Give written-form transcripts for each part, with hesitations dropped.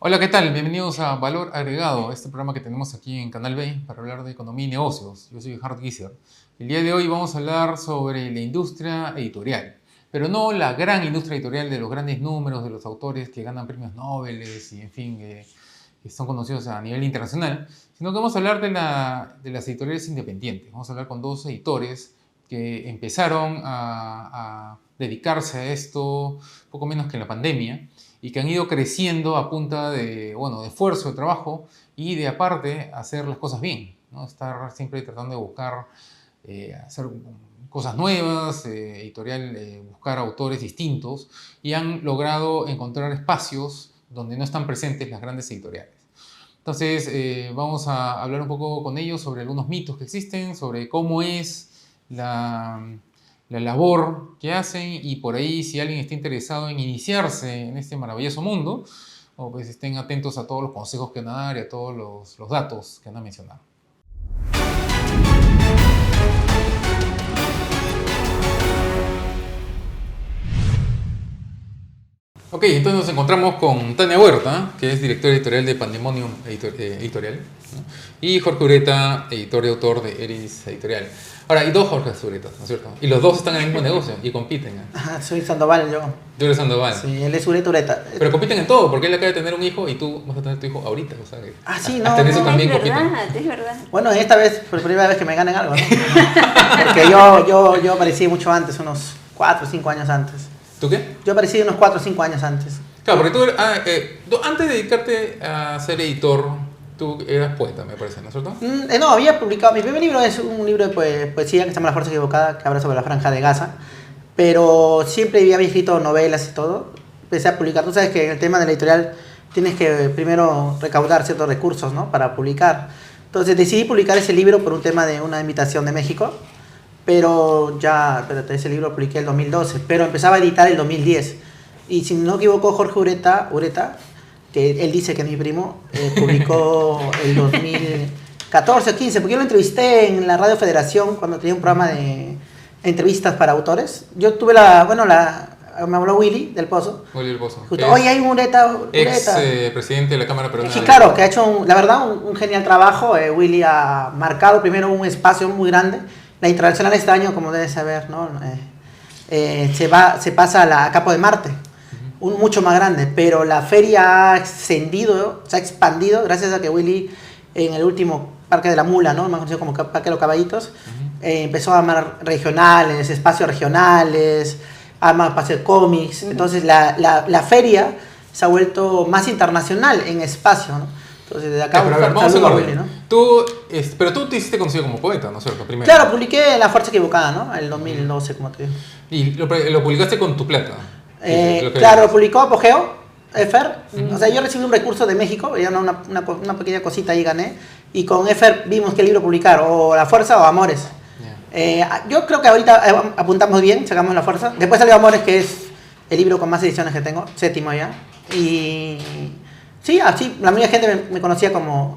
Hola, ¿qué tal? Bienvenidos a Valor Agregado, este programa que tenemos aquí en Canal B para hablar de economía y negocios. Yo soy Hart Gisser. El día de hoy vamos a hablar sobre la industria editorial, pero no la gran industria editorial de los grandes números, de los autores que ganan premios Nobel y, en fin, que son conocidos a nivel internacional, sino que vamos a hablar de las editoriales independientes. Vamos a hablar con dos editores que empezaron a dedicarse a esto poco menos que en la pandemia y que han ido creciendo a punta de, bueno, de esfuerzo, de trabajo y de aparte hacer las cosas bien, ¿no? Estar siempre tratando de buscar hacer cosas nuevas, editorial, buscar autores distintos y han logrado encontrar espacios donde no están presentes las grandes editoriales. Entonces vamos a hablar un poco con ellos sobre algunos mitos que existen, sobre cómo es la labor que hacen y por ahí si alguien está interesado en iniciarse en este maravilloso mundo, o pues estén atentos a todos los consejos que van a dar y a todos los datos que van a mencionar. Ok, entonces nos encontramos con Tania Huerta, que es directora editorial de Pandemonium Editorial, ¿no? Y Jorge Ureta, editor y autor de Eris Editorial. Ahora, hay dos Jorge Uretas, ¿no es cierto? Y los dos están en el mismo negocio y compiten. Ajá, soy Sandoval yo. Tú eres Sandoval. Sí, él es Ureta. Pero compiten en todo, porque él acaba de tener un hijo y tú vas a tener tu hijo ahorita. O sea, sí, no. Hasta en eso también es compiten. verdad, es verdad. Bueno, esta vez, por primera vez que me ganen algo, ¿no? Porque yo aparecí mucho antes, unos 4 o 5 años antes. ¿Tú qué? Yo aparecí unos 4 o 5 años antes. Claro, porque tú antes de dedicarte a ser editor, tú eras poeta, me parece, ¿no es cierto? No, había publicado, mi primer libro es un libro de poesía que se llama La Fuerza Equivocada, que habla sobre la Franja de Gaza, pero siempre había escrito novelas y todo. Empecé a publicar, tú sabes que en el tema de la editorial tienes que primero recaudar ciertos recursos, ¿no? Para publicar. Entonces decidí publicar ese libro por un tema de una invitación de México, pero ese libro lo publiqué el 2012, pero empezaba a editar el 2010. Y si no me equivoco, Jorge Ureta, que él dice que es mi primo, publicó el 2014 o 15, porque yo lo entrevisté en la Radio Federación cuando tenía un programa de entrevistas para autores. Yo tuve me habló Willy del Pozo. Willy del Pozo. Justo, oye, hay un Ureta. Ex presidente de la Cámara Peruana. Sí, claro, que ha hecho, la verdad, un genial trabajo. Willy ha marcado primero un espacio muy grande. La Internacional este año, como debes saber, ¿no? Se pasa a Capo de Marte. Mucho más grande, pero la feria se ha expandido gracias a que Willy en el último Parque de la Mula, ¿no? Más conocido como Parque de los Caballitos, empezó a armar regionales, espacios regionales, armar espacios de cómics. Entonces la feria se ha vuelto más internacional en espacio, ¿no? Entonces desde acá vamos a Willy, ¿no? Pero tú te hiciste conocido como poeta, ¿no es cierto? Primero. Claro, publiqué La Fuerza Equivocada, ¿no? El 2012, como te digo. Y lo publicaste con tu plata. Claro, lo publicó Apogeo, EFER. O sea, yo recibí un recurso de México, ya una pequeña cosita ahí gané. Y con EFER vimos qué libro publicar, o La Fuerza o Amores. Yo creo que ahorita apuntamos bien, sacamos La Fuerza. Después salió Amores, que es el libro con más ediciones que tengo, 7º ya. Y sí, así, la mayoría de gente me conocía como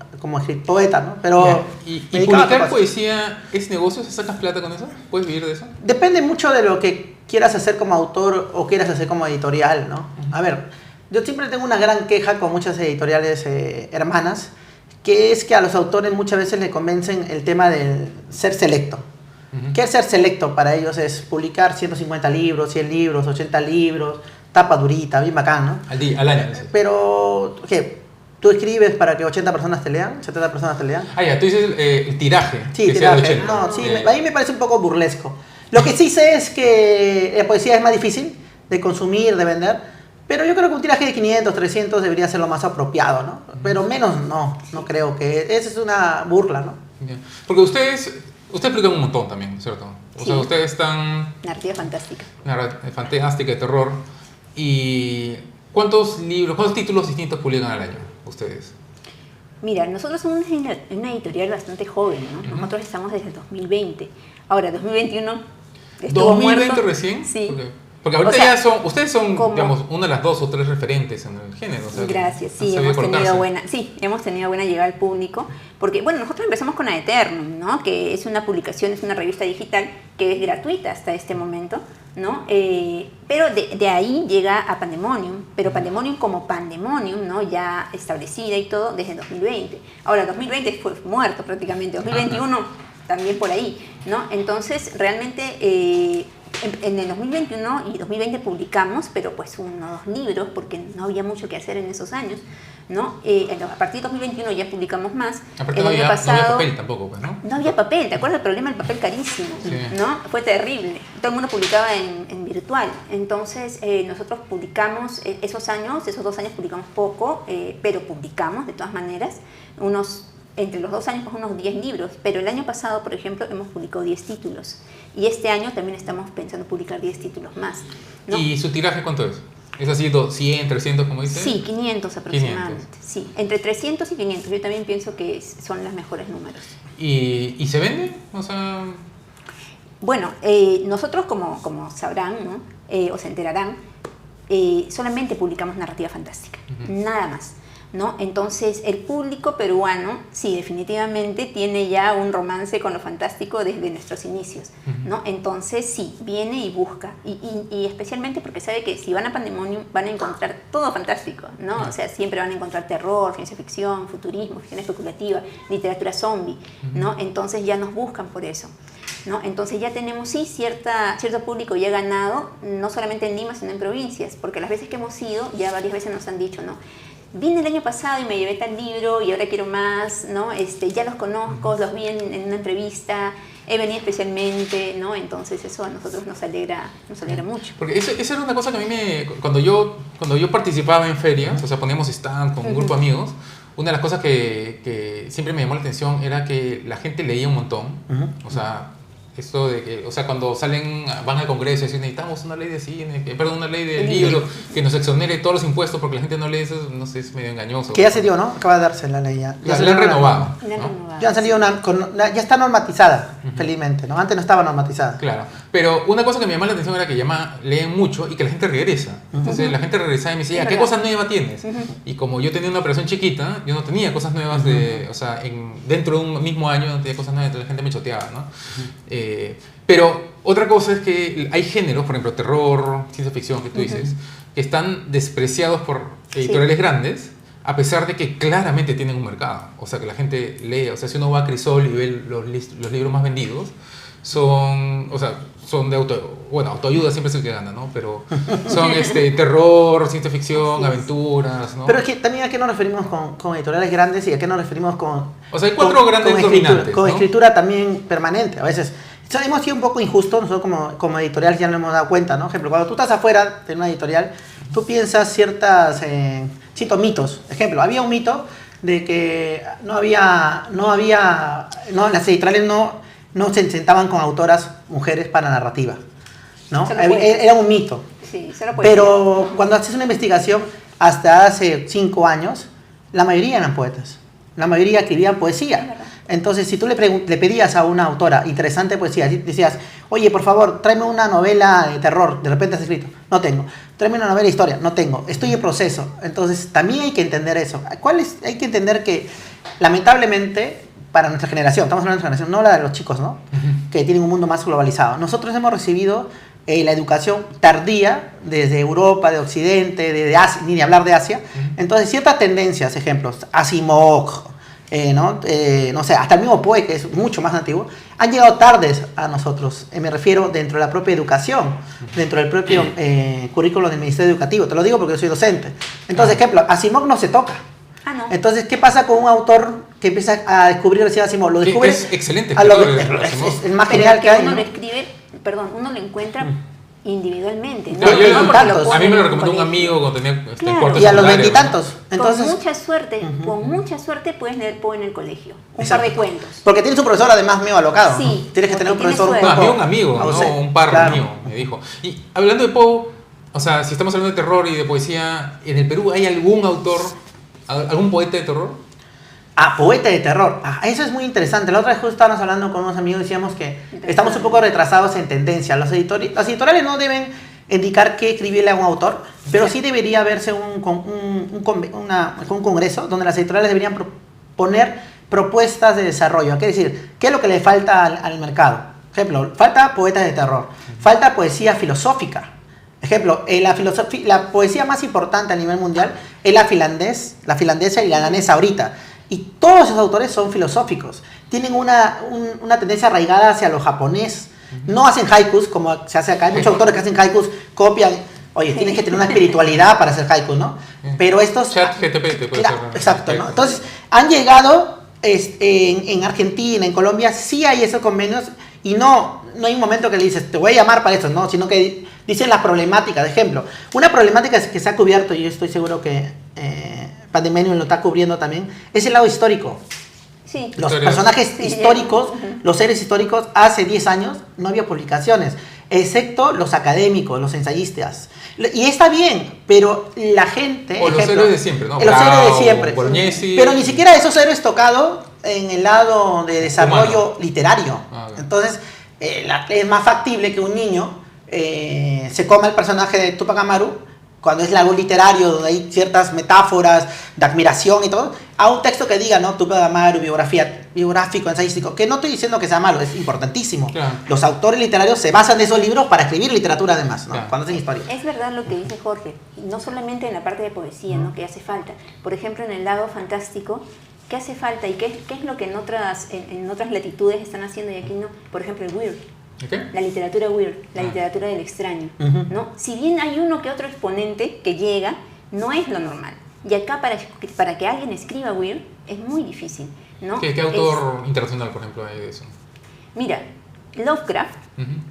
poeta, ¿no? Pero ¿Y publicar poesía es negocio? ¿Se sacas plata con eso? ¿Puedes vivir de eso? Depende mucho de lo que quieras hacer como autor o quieras hacer como editorial, ¿no? A ver, yo siempre tengo una gran queja con muchas editoriales hermanas, que es que a los autores muchas veces le convencen el tema del ser selecto. ¿Qué es ser selecto? Para ellos es publicar 150 libros, 100 libros, 80 libros, tapa durita, bien bacán, ¿no? Al año. Sí. Pero, ¿qué? ¿Tú escribes para que 80 personas te lean? ¿70 personas te lean? Ya, tú dices el tiraje. Sí, que tiraje. Sea de 80. No, sí, a mí me parece un poco burlesco. Lo que sí sé es que la poesía es más difícil de consumir, de vender, pero yo creo que un tiraje de 500, 300 debería ser lo más apropiado, ¿no? Pero menos no creo que... Esa es una burla, ¿no? Porque ustedes publican un montón también, ¿cierto? O sea, ustedes están... Narrativa fantástica. Fantástica, de terror. ¿Y cuántos títulos distintos publican al año ustedes? Mira, nosotros somos una editorial bastante joven, ¿no? Nosotros estamos desde el 2020. Ahora, 2021 estuvo ¿2020 muerto. recién? Sí. Porque ahorita ustedes son, ¿cómo? Digamos, una de las 2 o 3 referentes en el género. O sea, Gracias, sí, hemos tenido buena llegada al público, porque bueno, nosotros empezamos con Aeternum, ¿no? Que es una publicación, es una revista digital que es gratuita hasta este momento, ¿no? Pero de ahí llega a Pandemonium, pero Pandemonium como Pandemonium, ¿no? Ya establecida y todo desde 2020. Ahora, 2020 fue muerto prácticamente, 2021 también por ahí, ¿no? Entonces, realmente en el 2021 y 2020 publicamos, pero pues 1 o 2 libros, porque no había mucho que hacer en esos años, ¿no? A partir de 2021 ya publicamos más. Aparte no había papel tampoco, pues, ¿no? No había papel, ¿te acuerdas? El problema del papel carísimo, Sí. ¿no? Fue terrible. Todo el mundo publicaba en virtual. Entonces, nosotros publicamos esos 2 años publicamos poco, pero publicamos de todas maneras, entre los 2 años pues unos 10 libros, pero el año pasado, por ejemplo, hemos publicado 10 títulos. Y este año también estamos pensando publicar 10 títulos más, ¿no? ¿Y su tiraje cuánto es? ¿Es así 100, 300, como dice? Sí, 500 aproximadamente. 500. Sí, entre 300 y 500. Yo también pienso que son los mejores números. ¿Y se vende? O sea... Bueno, nosotros como sabrán, ¿no? O se enterarán, solamente publicamos narrativa fantástica, nada más, ¿no? Entonces el público peruano sí definitivamente tiene ya un romance con lo fantástico desde nuestros inicios, ¿no? Entonces sí, viene y busca y especialmente porque sabe que si van a Pandemonium van a encontrar todo fantástico, ¿no? O sea, siempre van a encontrar terror, ciencia ficción, futurismo, ficción especulativa, literatura zombie, ¿no? Entonces ya nos buscan por eso, ¿no? Entonces ya tenemos sí cierto público ya ganado, no solamente en Lima sino en provincias, porque las veces que hemos ido ya varias veces nos han dicho, ¿no? Vine el año pasado y me llevé tal libro y ahora quiero más, ¿no? Ya los conozco, los vi en una entrevista, he venido especialmente, ¿no? Entonces eso a nosotros nos alegra mucho. Porque esa era una cosa que a mí cuando yo participaba en ferias, o sea, poníamos stand con un grupo de amigos, una de las cosas que siempre me llamó la atención era que la gente leía un montón, o sea... Esto de que, o sea, cuando van al Congreso y dicen necesitamos una ley de cine, perdón, una ley del libro que nos exonere todos los impuestos porque la gente no lee eso, no sé, es medio engañoso. Que ya se dio, ¿no? Acaba de darse la ley ya. La han renovado. Ya han salido ya está normatizada, felizmente, ¿no? Antes no estaba normatizada. Claro, pero una cosa que me llamó la atención era que leen mucho y que la gente regresa. Entonces la gente regresaba y me decía, ¿qué cosas nuevas tienes? Y como yo tenía una operación chiquita, yo no tenía cosas nuevas o sea, dentro de un mismo año no tenía cosas nuevas, entonces la gente me choteaba, ¿no? Pero otra cosa es que hay géneros, por ejemplo, terror, ciencia ficción, que tú dices, que están despreciados por editoriales grandes, a pesar de que claramente tienen un mercado. O sea, que la gente lee. O sea, si uno va a Crisol y ve los libros más vendidos, son de autoayuda siempre es el que gana, ¿no? Pero son terror, ciencia ficción, aventuras, ¿no? Pero es que también a qué nos referimos con editoriales grandes y a qué nos referimos O sea, hay 4 grandes dominantes, con ¿no? escritura también permanente. A veces hemos sido un poco injustos, nosotros como editorial ya nos hemos dado cuenta, ¿no? Por ejemplo, cuando tú estás afuera de una editorial, tú piensas ciertos mitos. Ejemplo, había un mito de que las editoriales no se sentaban con autoras mujeres para narrativa, ¿no? Era un mito. Sí, solo poesía. Pero cuando haces una investigación, hasta hace 5 años, la mayoría eran poetas. La mayoría escribían poesía. Entonces, si tú le pedías a una autora interesante poesía, decías, oye, por favor, tráeme una novela de terror, de repente has escrito, no tengo. Tráeme una novela de historia, no tengo. Estoy en proceso. Entonces, también hay que entender eso. Hay que entender que, lamentablemente, para nuestra generación, estamos hablando de nuestra generación, no la de los chicos, ¿no? Que tienen un mundo más globalizado. Nosotros hemos recibido la educación tardía desde Europa, de Occidente, de Asia, ni de hablar de Asia. Entonces, ciertas tendencias, ejemplos, Asimov, no sé, hasta el mismo Poe, que es mucho más antiguo, han llegado tardes a nosotros. Me refiero dentro de la propia educación, dentro del propio currículo del Ministerio Educativo. Te lo digo porque yo soy docente. Entonces, ejemplo, Asimov no se toca. No. Entonces, ¿qué pasa con un autor que empieza a descubrir recién Asimov? Lo descubre. Es excelente. Es el más genial que hay. Uno lo escribe, uno lo encuentra individualmente. No, a mí me lo recomendó un amigo cuando tenía cuarto y a los secundario. 20 y tantos. Entonces, con mucha suerte puedes leer Poe en el colegio. Un par de cuentos. Porque tienes un profesor además medio alocado. Sí, ¿no? Tienes que tener un profesor suerte. No, había un amigo, ¿no? Un par claro. mío, me dijo. Y hablando de Poe, o sea, si estamos hablando de terror y de poesía, ¿en el Perú hay algún autor, algún poeta de terror? Poeta de terror. Eso es muy interesante. La otra vez justo estábamos hablando con unos amigos y decíamos que estamos un poco retrasados en tendencia. Las editoriales no deben indicar qué escribirle a un autor, pero sí debería haberse un congreso donde las editoriales deberían proponer propuestas de desarrollo. ¿Qué decir? ¿Qué es lo que le falta al mercado? Por ejemplo, falta poetas de terror, falta poesía filosófica. Ejemplo, la poesía más importante a nivel mundial es la finlandesa y la danesa ahorita. Y todos esos autores son filosóficos. Tienen una tendencia arraigada hacia lo japonés. No hacen haikus como se hace acá. Hay muchos autores que hacen haikus, copian. Oye, tienes que tener una espiritualidad para hacer haikus, ¿no? Pero estos... ChatGPT te puede hacer. Exacto, ¿no? Entonces, han llegado en Argentina, en Colombia, sí hay esos convenios y no hay un momento que le dices, te voy a llamar para esto, no, sino que dicen las problemáticas. De ejemplo, una problemática que se ha cubierto, y yo estoy seguro que Pandemonium lo está cubriendo también, es el lado histórico. Sí. Los personajes históricos, los seres históricos, hace 10 años no había publicaciones, excepto los académicos, los ensayistas. Y está bien, pero la gente... O los héroes de siempre, ¿no? Los héroes de siempre. Bolognesi. Pero ni siquiera esos héroes tocados en el lado de desarrollo literario. Entonces, es más factible que un niño se coma el personaje de Tupac Amaru, cuando es algo literario, donde hay ciertas metáforas de admiración y todo, a un texto que diga, ¿no? Tupac Amaru, biográfico, ensayístico, que no estoy diciendo que sea malo, es importantísimo. Claro. Los autores literarios se basan en esos libros para escribir literatura además, ¿no? Claro. Cuando hacen historia. Es verdad lo que dice Jorge, no solamente en la parte de poesía, ¿no? Que hace falta. Por ejemplo, en el lado fantástico, ¿qué hace falta? ¿Y qué es lo que en otras latitudes están haciendo y aquí no? Por ejemplo, el weird. ¿Okay? La literatura weird, la literatura del extraño, ¿no? Si bien hay uno que otro exponente que llega, no es lo normal. Y acá para que alguien escriba weird es muy difícil, ¿no? ¿Qué autor internacional, por ejemplo, hay de eso? Mira, Lovecraft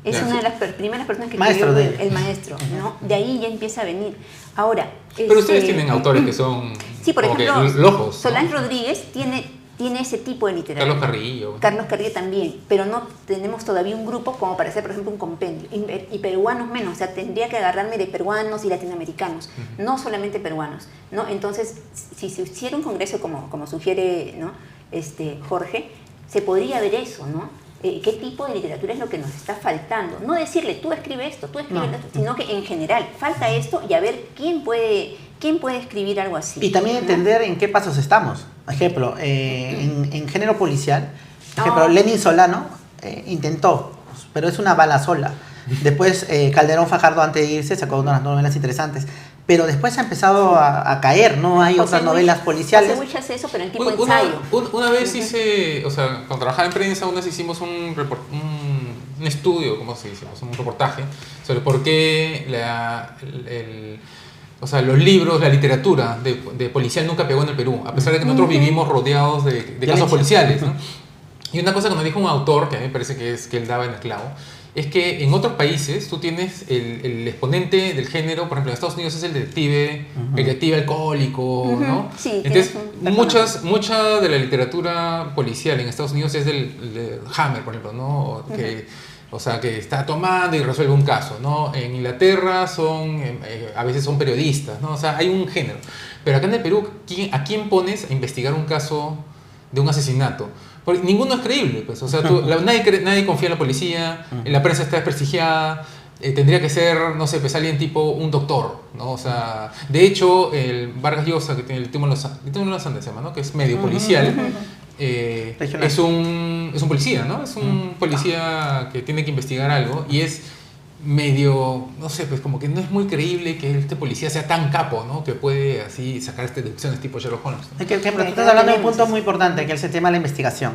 es una de las primeras personas que Maestro escribió el maestro, ¿no? De ahí ya empieza a venir. Ahora... Pero ustedes tienen autores que son... Sí, por ejemplo, lojos, ¿no? Solange Rodríguez tiene ese tipo de literatura. Carlos Carrillo. Carlos Carrillo también, pero no tenemos todavía un grupo como para hacer, por ejemplo, un compendio. Y peruanos menos, o sea, tendría que agarrarme de peruanos y latinoamericanos, no solamente peruanos, ¿no? Entonces, si se hiciera un congreso como sugiere, ¿no? Jorge, se podría ver eso, ¿no? ¿Qué tipo de literatura es lo que nos está faltando? No decirle, tú escribe esto, tú escribe esto, sino que en general, falta esto y a ver quién puede escribir algo así. Y también entender en qué pasos estamos. Por ejemplo, en género policial, por ejemplo, Lenin Solano intentó, pero es una bala sola. Después Calderón Fajardo, antes de irse, sacó unas novelas interesantes. Pero después ha empezado a caer, ¿no? Hay otras novelas policiales. José Bush hace eso, pero en tipo ensayo. Una vez hice, o sea, cuando trabajaba en prensa, una vez hicimos un estudio, ¿cómo se dice? Un reportaje sobre por qué los libros, la literatura de policial nunca pegó en el Perú, a pesar de que nosotros vivimos rodeados de casos policiales, ¿no? Y una cosa que nos dijo un autor, que a mí me parece que él daba en el clavo, es que en otros países tú tienes el exponente del género, por ejemplo en Estados Unidos es el detective alcohólico, ¿no? Sí, entonces mucha de la literatura policial en Estados Unidos es del Hammer, por ejemplo, ¿no? Que está tomando y resuelve un caso, ¿no? En Inglaterra a veces son periodistas, ¿no? O sea, hay un género. Pero acá en el Perú, ¿a quién pones a investigar un caso de un asesinato? Porque ninguno es creíble, pues. O sea, nadie confía en la policía, la prensa está desprestigiada, tendría que ser, no sé, pues alguien tipo un doctor, ¿no? O sea, de hecho, el Vargas Llosa, que tiene el Túmulo de los Andes, se llama, ¿no? Que es medio policial, es un policía, ¿no? Es un policía que tiene que investigar algo y es medio, no sé, pues como que no es muy creíble que este policía sea tan capo, ¿no? Que puede así sacar deducciones tipo Sherlock Holmes, ¿no? Tú estás hablando de un punto muy importante, que es el tema de la investigación.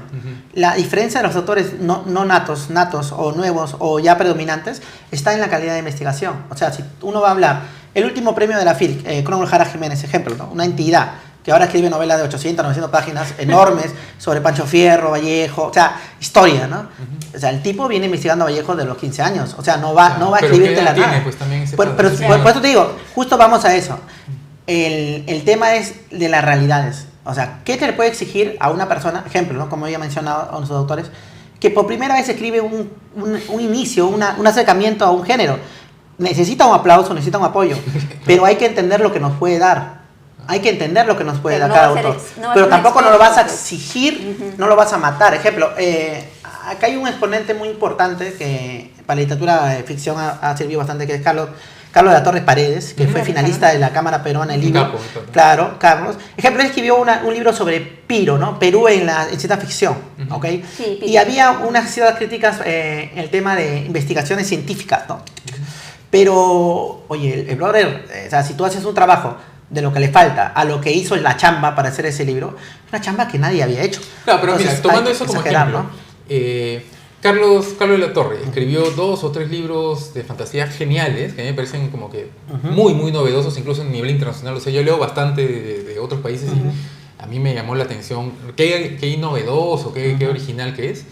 La diferencia de los autores no natos o nuevos o ya predominantes está en la calidad de investigación. O sea, si uno va a hablar, el último premio de la FIL, Cronel Jara Jiménez, ejemplo, ¿no? Una entidad que ahora escribe novelas de 800, 900 páginas enormes sobre Pancho Fierro, Vallejo, o sea, historia, ¿no? O sea, el tipo viene investigando a Vallejo de los 15 años, o sea, no va a escribirte la nada. Pues, también Pero por eso te digo, justo vamos a eso. El tema es de las realidades. O sea, ¿qué te le puede exigir a una persona, ejemplo, ¿no? Como había mencionado a nuestros autores, que por primera vez escribe un inicio, un acercamiento a un género? Necesita un aplauso, necesita un apoyo, pero hay que entender lo que nos puede dar. Hay que entender lo que nos puede dar cada autor. Pero tampoco no lo vas a exigir, no lo vas a matar. Ejemplo, acá hay un exponente muy importante que para la literatura de ficción ha servido bastante, que es Carlos de la Torres Paredes, que fue finalista de la Cámara Peruana del Libro. Claro, Carlos. Ejemplo, él escribió un libro sobre Piro, ¿no? Perú en ciencia ficción, ¿ok? Sí, y había unas ciertas críticas en el tema de investigaciones científicas, ¿no? Pero, oye, el brother, o sea, si tú haces un trabajo de lo que le falta a lo que hizo la chamba para hacer ese libro, es una chamba que nadie había hecho. Claro, pero Entonces, mira, tomando hay eso que como exagerar, ejemplo, ¿no? Carlos de la Torre escribió 2 o 3 libros de fantasía geniales, que a mí me parecen como que muy, muy novedosos, incluso a nivel internacional. O sea, yo leo bastante de otros países y a mí me llamó la atención qué novedoso, qué original que es.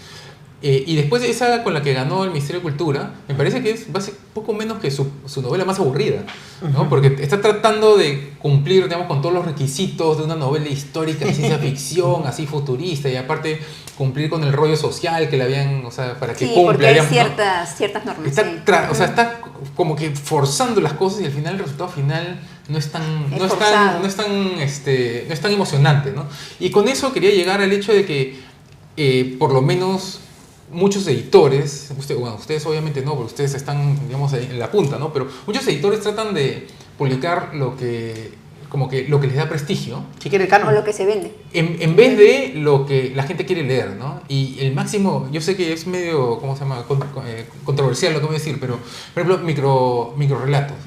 Y después esa con la que ganó el Ministerio de Cultura, me parece que es poco menos que su novela más aburrida, ¿no? Porque está tratando de cumplir, digamos, con todos los requisitos de una novela histórica de ciencia ficción, así futurista, y aparte cumplir con el rollo social que le habían, o sea, para que Sí, cumpla, porque hay digamos, ¿no? ciertas normas. Está, sí. o sea, está como que forzando las cosas y al final el resultado final no es tan, Es no es forzado. tan, no es tan, no es tan emocionante, ¿no? Y con eso quería llegar al hecho de que por lo menos muchos editores, ustedes obviamente no, porque ustedes están, digamos, ahí en la punta, ¿no? Pero muchos editores tratan de publicar lo que les da prestigio, Si quiere el O canon. lo que se vende. en vez de lo que la gente quiere leer, ¿no? Y el máximo, yo sé que es medio, ¿cómo se llama? Controversial lo que voy a decir, pero, por ejemplo, microrelatos.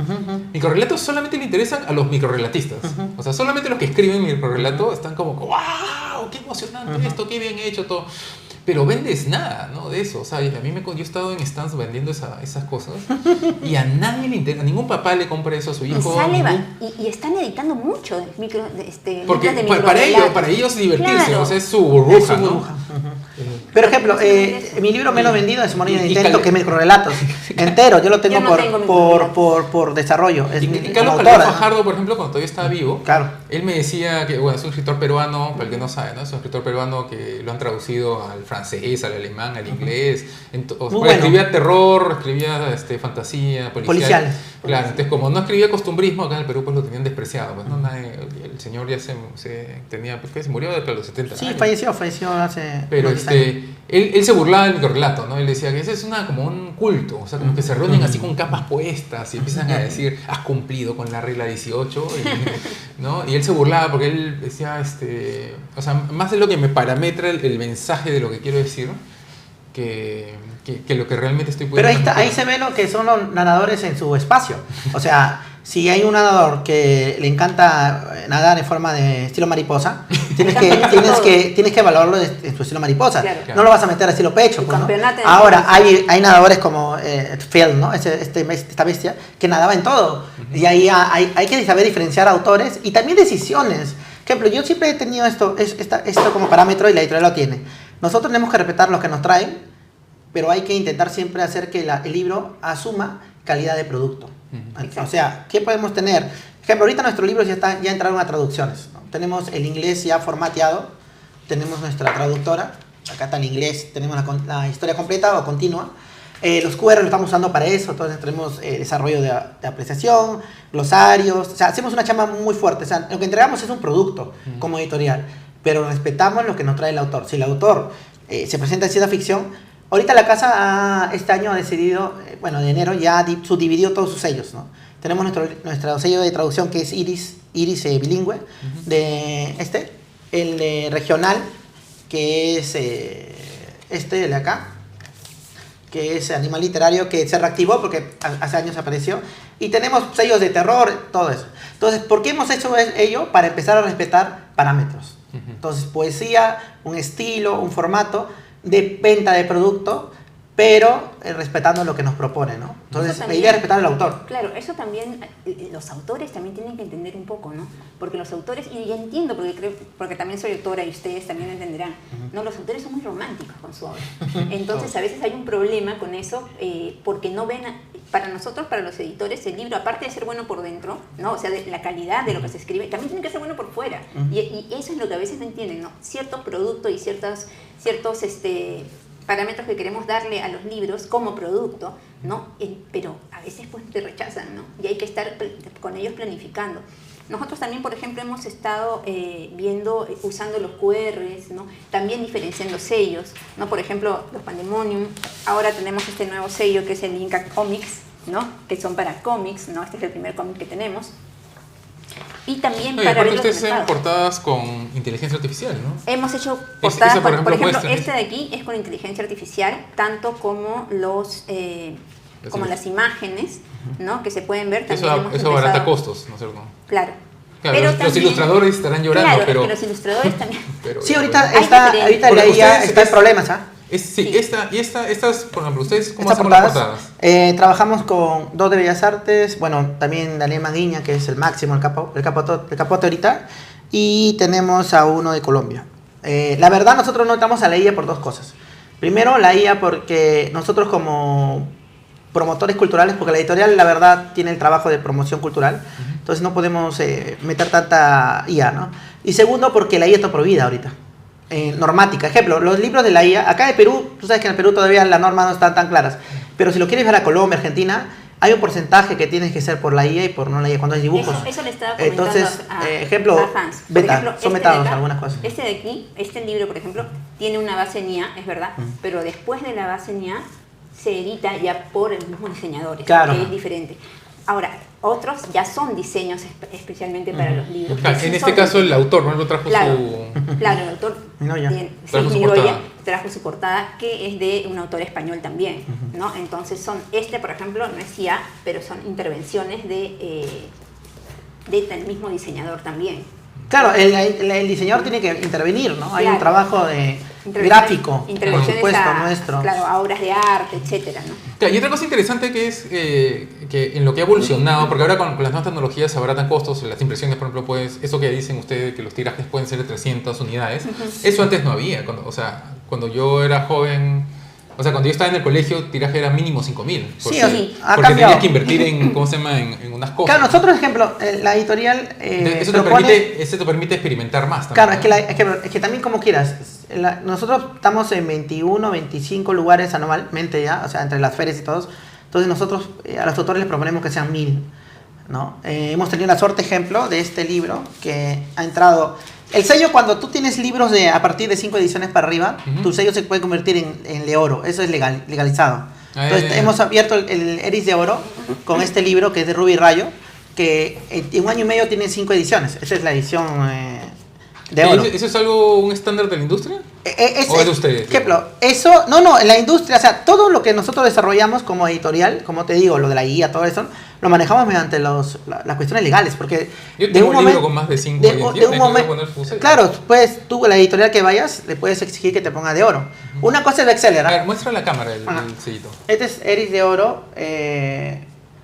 Microrelatos solamente le interesan a los microrelatistas. O sea, solamente los que escriben microrelato están como, ¡wow! ¡Qué emocionante esto! ¡Qué bien hecho todo! Pero vendes nada, ¿no? De eso. O sea, yo he estado en stands vendiendo esas cosas y a nadie le interesa, a ningún papá le compra eso a su Y, hijo. y están editando mucho Porque libros de para microrelatos. ellos divertirse, Claro. o sea, es su burbuja, Es su ¿no? burbuja. Por ejemplo, mi libro menos vendido es Morir de y Intento, Cal- que es microrelatos. Entero, yo lo tengo Yo no tengo por desarrollo. Es Y mi- Carlos como Calderón autora. Fajardo, por ejemplo, cuando todavía estaba vivo, Claro. él me decía que, bueno, es un escritor peruano, para el que no sabe, ¿no? Es un escritor peruano que lo han traducido al francés, al alemán, al inglés. O sea, Muy bueno. escribía terror, escribía fantasía, policial. Policiales. Claro, entonces como no escribía costumbrismo, acá en el Perú pues lo tenían despreciado. Pues, ¿no? El señor ya se murió de los 70 Sí, años. falleció hace. Pero unos 10 años. él se burlaba del microrelato, ¿no? Él decía que ese es como un culto, o sea, como que se reúnen así con capas puestas y empiezan a decir, has cumplido con la regla 18, ¿no? Y él se burlaba porque él decía, o sea, más de lo que me parametra el mensaje de lo que quiero decir, que lo que realmente estoy Pero pudiendo ahí se ve lo que son los nadadores en su espacio. O sea, si hay un nadador que le encanta nadar en forma de estilo mariposa, tienes que evaluarlo en su estilo mariposa. Claro. No lo vas a meter a estilo pecho. El Pues, ¿no? campeonato en Ahora, el hay nadadores como Phil, ¿no? Esta bestia, que nadaba en todo. Y ahí hay que saber diferenciar autores y también decisiones. Por ejemplo, yo siempre he tenido esto como parámetro y la editorial lo tiene. Nosotros tenemos que respetar lo que nos traen, pero hay que intentar siempre hacer que el libro asuma calidad de producto. O sea, ¿qué podemos tener? Por ejemplo, ahorita nuestros libros ya entraron a traducciones, ¿no? Tenemos el inglés ya formateado, tenemos nuestra traductora, acá está el inglés, tenemos la historia completa o continua. Los QR lo estamos usando para eso, entonces tenemos desarrollo de apreciación, glosarios, o sea, hacemos una chamba muy fuerte. O sea, lo que entregamos es un producto como editorial, pero respetamos lo que nos trae el autor. Si el autor se presenta en ciencia ficción, ahorita la casa este año ha decidido, de enero ya subdividió todos sus sellos, ¿no? Tenemos nuestro sello de traducción que es Iris bilingüe, el de regional, que es el de acá, que es Animal Literario, que se reactivó porque hace años apareció, y tenemos sellos de terror, todo eso. Entonces, ¿por qué hemos hecho ello? Para empezar a respetar parámetros. Entonces, poesía, un estilo, un formato de venta de producto, pero respetando lo que nos propone, ¿no? Entonces, la idea es respetar al autor. Claro, eso también, los autores también tienen que entender un poco, ¿no? Porque los autores, y ya entiendo, porque también soy autora y ustedes también lo entenderán, ¿no? Los autores son muy románticos con su obra. Entonces, a veces hay un problema con eso, porque no ven, para nosotros, para los editores, el libro, aparte de ser bueno por dentro, ¿no? O sea, de la calidad de lo que se escribe, también tiene que ser bueno por fuera. Y eso es lo que a veces no entienden, ¿no? Ciertos productos y ciertos parámetros que queremos darle a los libros como producto, ¿no? Pero a veces pues te rechazan, ¿no? Y hay que estar con ellos planificando. Nosotros también, por ejemplo, hemos estado usando los QRs, ¿no? También diferenciando sellos, ¿no? Por ejemplo, los Pandemonium. Ahora tenemos este nuevo sello que es el Inca Comics, ¿no? Que son para cómics, ¿no? Este es el primer cómic que tenemos. Y también para aparte ver ustedes los hacen mercados. portadas con inteligencia artificial, ¿no? Hemos hecho portadas, esa, por ejemplo, por ejemplo, muestra. este de aquí es con inteligencia artificial, tanto como los como las imágenes, ¿no? Que se pueden ver. También Eso abarata costos, ¿no es cierto? Claro. Claro, Pero los también, ilustradores estarán llorando, claro, pero... que los ilustradores también. Sí, ahorita Hay la IA está en problemas, ¿ah? Sí, Sí. estas, por ejemplo, ¿ustedes cómo Estas hacen las portadas, portadas? trabajamos con dos de Bellas Artes, bueno, también Daniel Maguiña, que es el máximo, el capote ahorita, y tenemos a uno de Colombia. La verdad, nosotros no entramos a la IA por dos cosas. Primero, la IA porque nosotros como promotores culturales, porque la editorial, la verdad, tiene el trabajo de promoción cultural, entonces no podemos meter tanta IA, ¿no? Y segundo, porque la IA está prohibida ahorita. Normática. Ejemplo, los libros de la IA, acá en Perú, tú sabes que en el Perú todavía las normas no están tan claras, pero si lo quieres ver a Colombia, Argentina, hay un porcentaje que tienes que ser por la IA y por no la IA cuando hay dibujos. Eso le estaba comentando Entonces, a ejemplo, Hans. Por beta, ejemplo, son de metados acá, algunas cosas. Este de aquí, este libro, por ejemplo, tiene una base en IA, es verdad, pero después de la base en IA se edita ya por el mismo diseñador, Claro. que es diferente. Ahora, otros ya son diseños especialmente para los libros. Claro, que en sí este son- caso el autor, ¿no? Lo trajo Claro, su... claro, el autor Miroya. Trajo su Miroya, portada. trajo su portada, que es de un autor español también, ¿no? Entonces por ejemplo, no es IA, pero son intervenciones del mismo diseñador también. Claro, el diseñador tiene que intervenir, ¿no? Hay un Claro. trabajo de Intervenciones- gráfico, por intervenciones supuesto, nuestro. Claro, a obras de arte, etcétera, ¿no? Claro, y otra cosa interesante que es que en lo que ha evolucionado, porque ahora con las nuevas tecnologías se abaratan costos, las impresiones, por ejemplo, pues, eso que dicen ustedes, que los tirajes pueden ser de 300 unidades, eso antes no había. Cuando yo era joven, o sea, cuando yo estaba en el colegio, el tiraje era mínimo 5.000. Sí, o sea, ha porque cambiado. tenías que invertir en, ¿cómo se llama? En unas cosas. Claro, nosotros, ejemplo, la editorial Eso propone... eso te permite experimentar más también. Claro, ¿no? es que también como quieras. Nosotros estamos en 21, 25 lugares anualmente ya, o sea, entre las ferias y todos. Entonces nosotros a los autores les proponemos que sean 1.000, ¿no? Hemos tenido la suerte, ejemplo, de este libro que ha entrado... El sello, cuando tú tienes libros a partir de 5 ediciones para arriba, tu sello se puede convertir en de oro. Eso es legalizado. Entonces hemos abierto el Eris de Oro con este libro que es de Ruby Rayo, que en un año y medio tiene 5 ediciones. Esa es la edición de oro. ¿Eso es algo, un estándar de la industria? ¿O es de ustedes? Ejemplo, eso, no, en la industria, o sea, todo lo que nosotros desarrollamos como editorial, como te digo, lo de la guía, todo eso, lo manejamos mediante las cuestiones legales, porque Yo tengo un libro con más de 5 ediciones, de un le voy a momento, poner su sello. claro, pues tú, la editorial que vayas, le puedes exigir que te ponga de oro. Una cosa es bestseller, A ¿ah? ver, muestra la cámara el Ajá. sellito. Este es Eris de Oro,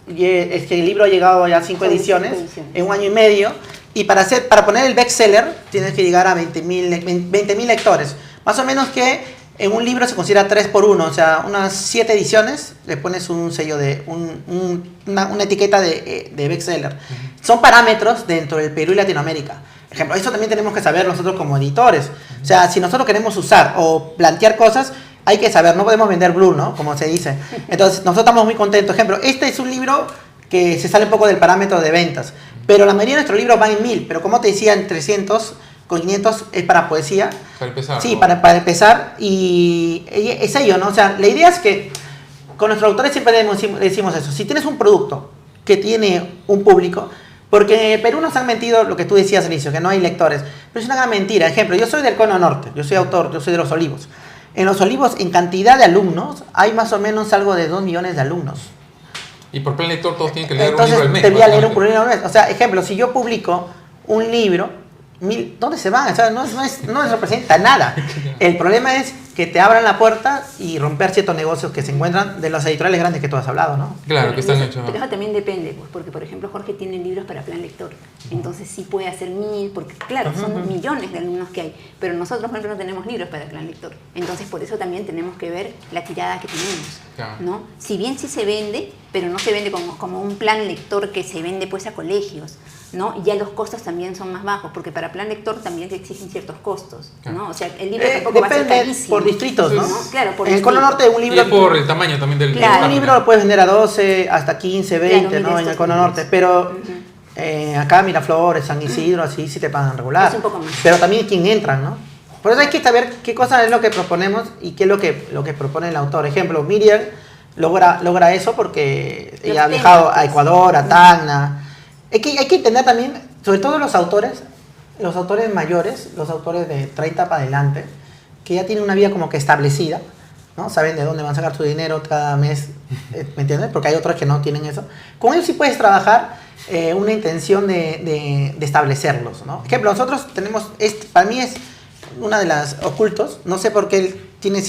y es que el libro ha llegado ya a 5 Son ediciones, 5 ediciones. en un año y medio, y para poner el bestseller tienes que llegar a 20.000 lectores. Más o menos que en un libro se considera 3 por 1, o sea, unas 7 ediciones, le pones un sello de una etiqueta de bestseller. Son parámetros dentro del Perú y Latinoamérica. Ejemplo, eso también tenemos que saber nosotros como editores. O sea, si nosotros queremos usar o plantear cosas, hay que saber, no podemos vender blue, ¿no? Como se dice. Entonces, nosotros estamos muy contentos. Ejemplo, este es un libro que se sale un poco del parámetro de ventas, pero la mayoría de nuestros libros van en 1.000, pero como te decía, en 300 con 500 es para poesía. Para empezar. Sí, ¿no? para empezar, y es ello, ¿no? O sea, la idea es que con nuestros autores siempre decimos eso. Si tienes un producto que tiene un público, porque en Perú nos han mentido lo que tú decías al inicio, que no hay lectores, pero es una gran mentira. Ejemplo, yo soy del Cono Norte, yo soy autor, yo soy de Los Olivos. En Los Olivos, en cantidad de alumnos, hay más o menos algo de 2 millones de alumnos. Y por plan lector todos tienen que leer Entonces, un libro al mes. debería leer un básicamente. libro al mes. O sea, ejemplo, si yo publico un libro, ¿dónde se van? O sea, no representa nada. El problema es que te abran la puerta y romper ciertos negocios que se encuentran de los editoriales grandes que tú has hablado, ¿no? Claro, que están Pero hechos. Pero eso también depende, pues, porque por ejemplo Jorge tiene libros para plan lector, entonces sí puede hacer 1.000, porque claro, son millones de alumnos que hay, pero nosotros por ejemplo no tenemos libros para plan lector, entonces por eso también tenemos que ver la tirada que tenemos, Claro. ¿no? Si bien sí se vende, pero no se vende como un plan lector que se vende pues a colegios, ¿no? Y ya los costos también son más bajos, porque para plan lector también te exigen ciertos costos, ¿no? O sea, el libro tampoco va a ser Depende carísimo. por distritos, ¿no? Claro, por En el Cono distrito. Norte un Y libro... es por el tamaño también del Claro. Un página. libro lo puedes vender a 12, hasta 15, 20, Claro, ¿no? mira, En el estos Cono libros. Norte. Pero acá Miraflores, San Isidro, así sí te pagan regular. Es un poco más. Pero también quién entran, ¿no? Por eso hay que saber qué cosa es lo que proponemos y qué es lo que propone el autor. Ejemplo, Miriam logra eso porque Los ella ha temas, viajado a pues. Ecuador, a Tacna. Hay que entender también, sobre todo los autores mayores, los autores de 30 para adelante, que ya tienen una vida como que establecida, ¿no? Saben de dónde van a sacar su dinero cada mes, ¿me entiendes? Porque hay otros que no tienen eso. Con ellos sí puedes trabajar una intención de establecerlos, ¿no? Por ejemplo, nosotros tenemos, para mí es una de las ocultos, no sé por qué él tiene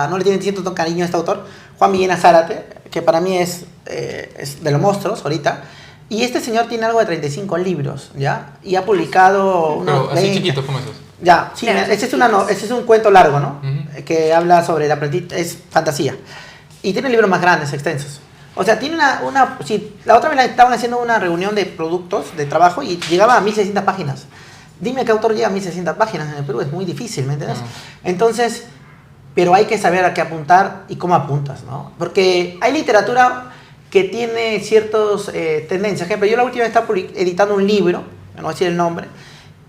no le tiene cierto cariño a este autor, Juan Villena Zárate, que para mí es de los monstruos ahorita. Y este señor tiene algo de 35 libros, ¿ya? Y ha publicado unos Pero así 20. chiquitos como esos. Ya, sí, Claro, ese es un cuento largo, ¿no? Ujú. Que habla sobre la es fantasía. Y tiene libros más grandes, extensos. O sea, tiene sí, la otra vez estaban haciendo una reunión de productos, de trabajo, y llegaba a 1600 páginas. Dime qué autor llega a 1600 páginas en el Perú, es muy difícil, ¿me entiendes? Entonces, pero hay que saber a qué apuntar y cómo apuntas, ¿no? Porque hay literatura que tiene ciertas tendencias. Por ejemplo, yo la última vez estaba editando un libro, no voy a decir el nombre,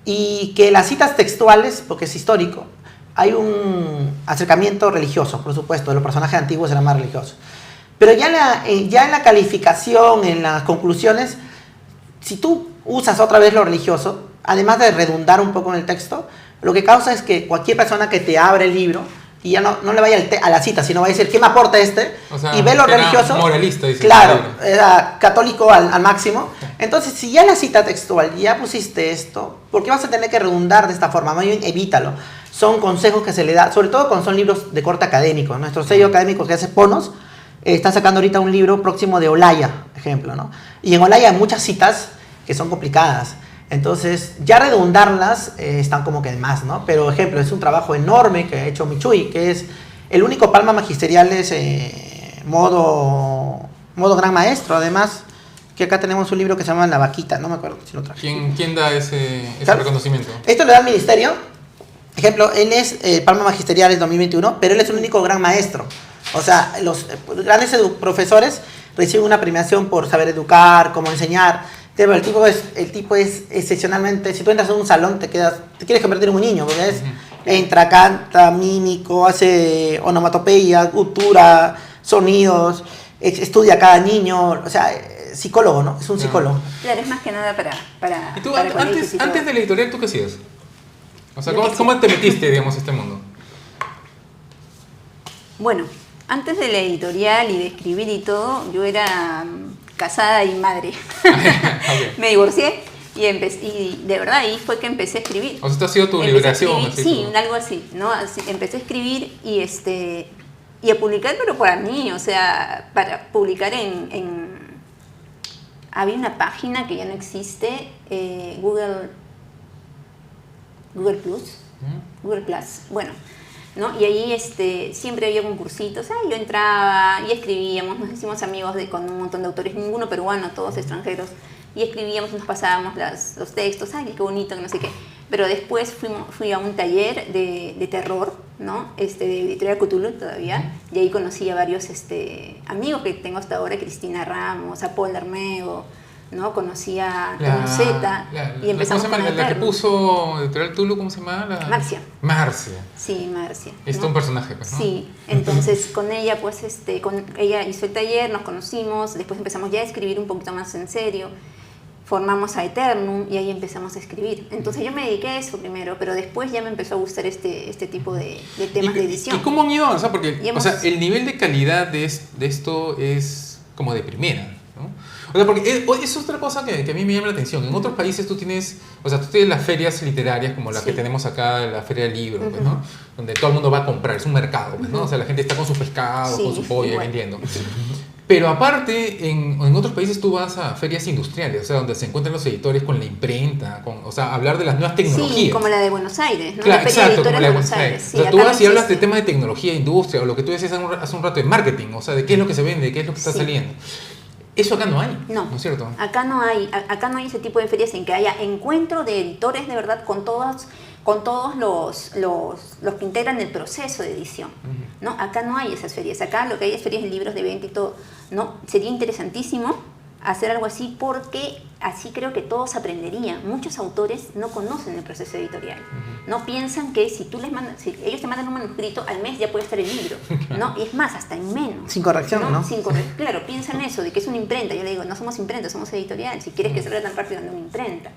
y que las citas textuales, porque es histórico, hay un acercamiento religioso, por supuesto, de los personajes antiguos eran más religiosos. Pero ya en la calificación, en las conclusiones, si tú usas otra vez lo religioso, además de redundar un poco en el texto, lo que causa es que cualquier persona que te abre el libro y ya no le vaya a la cita, sino va a decir, ¿qué me aporta este? O sea, y ve lo que era religioso. moralista, dice. Claro, era católico al máximo. Entonces, si ya en la cita textual ya pusiste esto, ¿por qué vas a tener que redundar de esta forma? Más bien, evítalo. Son consejos que se le da, sobre todo cuando son libros de corte académico. Nuestro sello académico que hace Ponos está sacando ahorita un libro próximo de Olaya, ejemplo, ¿no? Y en Olaya hay muchas citas que son complicadas. Entonces, ya redundarlas están como que de más, ¿no? Pero, ejemplo, es un trabajo enorme que ha hecho Michui, que es el único palma magisterial modo gran maestro. Además, que acá tenemos un libro que se llama La Vaquita, no me acuerdo si lo traje. ¿Quién da ese ¿Sabes? reconocimiento? Esto lo da el ministerio. Ejemplo, él es palma magisterial del 2021, pero él es el único gran maestro. O sea, los grandes profesores reciben una premiación por saber educar, cómo enseñar. Pero el tipo es excepcionalmente, si tú entras en un salón te quieres convertir en un niño, porque entra, canta, mímico, hace onomatopeya, cultura, sonidos, estudia a cada niño, o sea, psicólogo, ¿no? Es un psicólogo. Claro, es más que nada para ¿Y tú para colegios y todo. antes de la editorial, tú qué hacías? O sea, Yo qué ¿cómo te metiste, digamos, a este mundo? Bueno, antes de la editorial y de escribir y todo, yo era casada y madre. Okay. Me divorcié y de verdad ahí fue que empecé a escribir. O sea, esto ha sido tu Empecé a liberación. escribir, Así, sí, algo así, ¿no? Empecé a escribir y a publicar, pero para mí, o sea, para publicar había una página que ya no existe, Google Plus, Google Plus, bueno, ¿no? Y ahí siempre había concursitos, yo entraba y escribíamos, nos hicimos amigos con un montón de autores, ninguno peruano, todos extranjeros, y escribíamos, nos pasábamos los textos, ¡ay, qué bonito, que no sé qué! Pero después fui a un taller de terror, ¿no? De Editorial Cthulhu todavía, y ahí conocí a varios amigos que tengo hasta ahora, Cristina Ramos, a Paul Armego, ¿no? Conocí a Z y empezamos ¿cómo se llama? La que puso Editorial Tulu, ¿cómo se llama? Marcia. Marcia. Sí, Marcia. Es ¿no? un personaje, pues, ¿no? Sí, entonces con ella, pues, ella hizo el taller, nos conocimos, después empezamos ya a escribir un poquito más en serio, formamos a Eternum y ahí empezamos a escribir. Entonces yo me dediqué a eso primero, pero después ya me empezó a gustar este tipo de temas de edición. ¿Y cómo han ido? O sea, porque Y o sea, el nivel de calidad de esto es como de primera, ¿no? O sea, porque es otra cosa que a mí me llama la atención. En otros países tú tienes las ferias literarias como las que tenemos acá, la feria del libro, pues, ¿no? Donde todo el mundo va a comprar, es un mercado, pues, ¿no? O sea, la gente está con sus pescados, con su pollo vendiendo. Pero aparte, en otros países tú vas a ferias industriales, o sea, donde se encuentran los editores con la imprenta, o sea, hablar de las nuevas tecnologías. Sí, como la de Buenos Aires, ¿no? Claro, La feria exacto, de como la de Buenos Buenos Aires. Aires. Sí, O sea, tú acá no vas y hablas de existe. temas de tecnología, industria, o lo que tú decías hace un rato de marketing, o sea, de qué es lo que se vende, qué es lo que está saliendo. Eso acá no hay, ¿no es cierto? Acá no hay ese tipo de ferias en que haya encuentro de editores de verdad con todos los que integran el proceso de edición, ¿no? Acá no hay esas ferias, acá lo que hay es ferias de libros de venta y todo, ¿no? Sería interesantísimo hacer algo así porque así creo que todos aprenderían. Muchos autores no conocen el proceso editorial, no piensan que si ellos te mandan un manuscrito, al mes ya puede estar el libro, ¿no? Y es más, hasta en menos. Sin corrección, ¿no? Claro, piensan eso, de que es una imprenta. Yo le digo, no somos imprenta, somos editorial. Si quieres que salga tan rápido, anda una imprenta,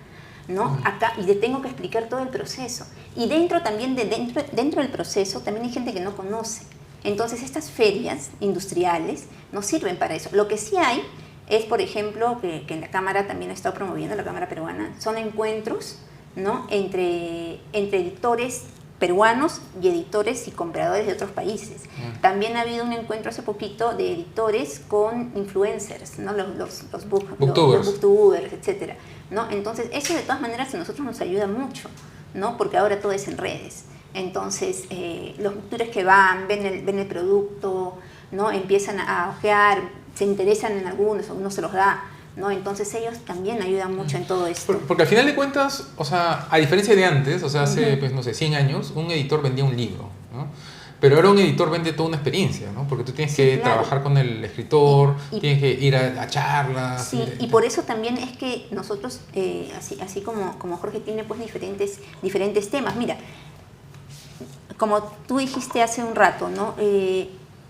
¿no? Acá, y le tengo que explicar todo el proceso. Y dentro del proceso también hay gente que no conoce. Entonces estas ferias industriales nos sirven para eso. Lo que sí hay es, por ejemplo, que en la Cámara también ha estado promoviendo, la Cámara Peruana, son encuentros, ¿no?, entre editores peruanos y editores y compradores de otros países. También ha habido un encuentro hace poquito de editores con influencers, ¿no?, los booktubers, etcétera, ¿no? Entonces eso de todas maneras a nosotros nos ayuda mucho, ¿no?, porque ahora todo es en redes. Entonces los lectores que van, ven el producto, ¿no?, empiezan a ojear, se interesan en algunos, uno se los da, ¿no? Entonces ellos también ayudan mucho en todo esto. Porque al final de cuentas, o sea, a diferencia de antes, o sea, hace, pues, no sé, 100 años, un editor vendía un libro, ¿no? Pero ahora un editor vende toda una experiencia, ¿no? Porque tú tienes que trabajar con el escritor, tienes que ir a charlas. Sí, y por eso también es que nosotros, así como Jorge tiene pues diferentes temas. Mira, como tú dijiste hace un rato, ¿no?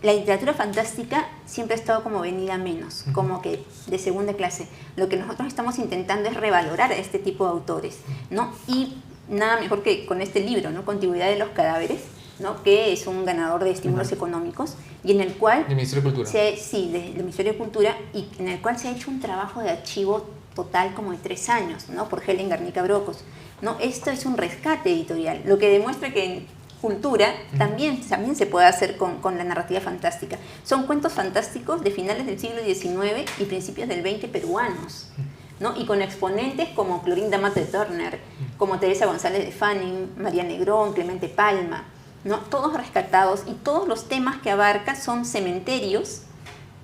La literatura fantástica siempre ha estado como venida menos, como que de segunda clase. Lo que nosotros estamos intentando es revalorar a este tipo de autores, ¿no? Y nada mejor que con este libro, ¿no?, Contigüidad de los cadáveres, ¿no?, que es un ganador de estímulos económicos y en el cual... Del Ministerio de Cultura. Del Ministerio de Cultura, y en el cual se ha hecho un trabajo de archivo total como de 3 años, ¿no?, por Helen Garnica Brocos, ¿no? Esto es un rescate editorial, lo que demuestra que en cultura también se puede hacer con la narrativa fantástica. Son cuentos fantásticos de finales del siglo XIX y principios del XX peruanos, ¿no?, y con exponentes como Clorinda Mate Turner, como Teresa González de Fanning, María Negrón, Clemente Palma, ¿no?, todos rescatados, y todos los temas que abarca son cementerios,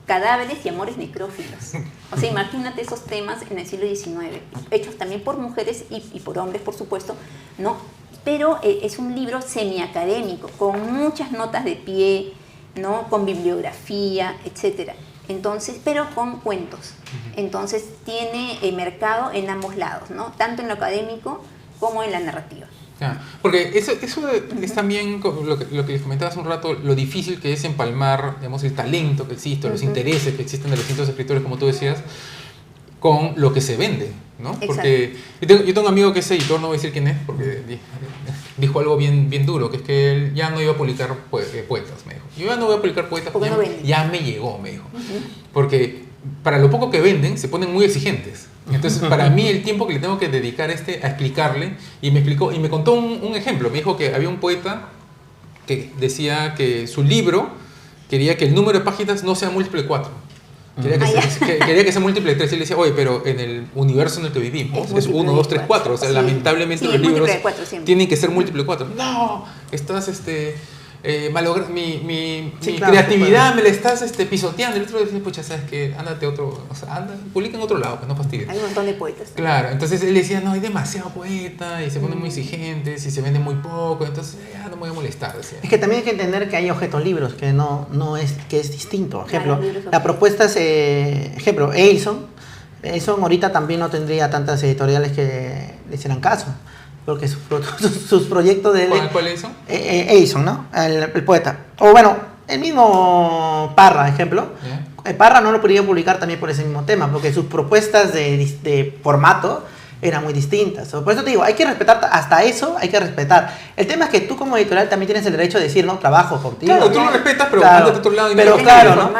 cadáveres y amores necrófilos. O sea, imagínate esos temas en el siglo XIX, hechos también por mujeres y por hombres, por supuesto, ¿no? Pero es un libro semiacadémico, con muchas notas de pie, ¿no?, con bibliografía, etc. Entonces, pero con cuentos. Entonces tiene mercado en ambos lados, ¿no?, tanto en lo académico como en la narrativa. Porque eso es también lo que les comentaba hace un rato, lo difícil que es empalmar, digamos, el talento que existe, los intereses que existen de los distintos escritores, como tú decías, con lo que se vende, ¿no? Exacto. Porque yo tengo un amigo que es editor, no voy a decir quién es, porque dijo algo bien duro, que es que él ya no iba a publicar poetas, me dijo. Yo ya no voy a publicar poetas porque ya me llegó, me dijo. Porque para lo poco que venden, se ponen muy exigentes. Entonces, para mí, el tiempo que le tengo que dedicar a explicarle, y me explicó, y me contó un ejemplo. Me dijo que había un poeta que decía que su libro quería que el número de páginas no sea múltiplo de 4. Quería que sea múltiple de 3. Y le decía, oye, pero en el universo en el que vivimos es 1, 2, 3, 4. O sea, lamentablemente los libros tienen que ser múltiple de 4. No, estás mi creatividad me la estás pisoteando. El otro decía, pucha, sabes que ándate otro, o sea, publica en otro lado, que no fastidies. Hay un montón de poetas. Claro, entonces él decía, no, hay demasiado poeta y se ponen muy exigentes y se venden muy poco, entonces ya no me voy a molestar. Decía. Es que también hay que entender que hay objetos libros, que no es, que es distinto. Ejemplo, la propuesta es, ejemplo, Eilson ahorita también no tendría tantas editoriales que le hicieran caso. Porque sus proyectos de... ¿Cuál es eso? Eilson, ¿no? El poeta. O bueno, el mismo Parra, ejemplo. Yeah. Parra no lo podría publicar también por ese mismo tema, porque sus propuestas de formato eran muy distintas. Por eso te digo, hay que respetar, hasta eso hay que respetar. El tema es que tú como editorial también tienes el derecho de decir, no, trabajo contigo. Claro, tú lo respetas, pero ándate a otro lado. Pero claro, ¿no?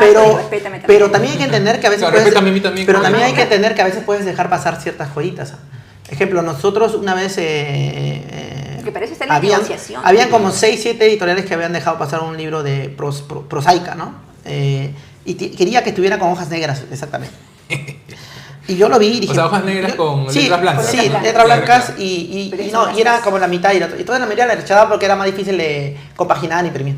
Pero también hay que entender que a veces también hay que entender que a veces puedes dejar pasar ciertas joyitas. Ejemplo, nosotros una vez que para eso está la negociación. Habían como 6, 7 editoriales que habían dejado pasar un libro de prosaica, ¿no? Y quería que estuviera con hojas negras, exactamente. Y yo lo vi y dije... O sea, hojas negras con letras blancas. Sí, letras blancas y era como la mitad y toda la mayoría la rechazaba porque era más difícil de compaginar y imprimir.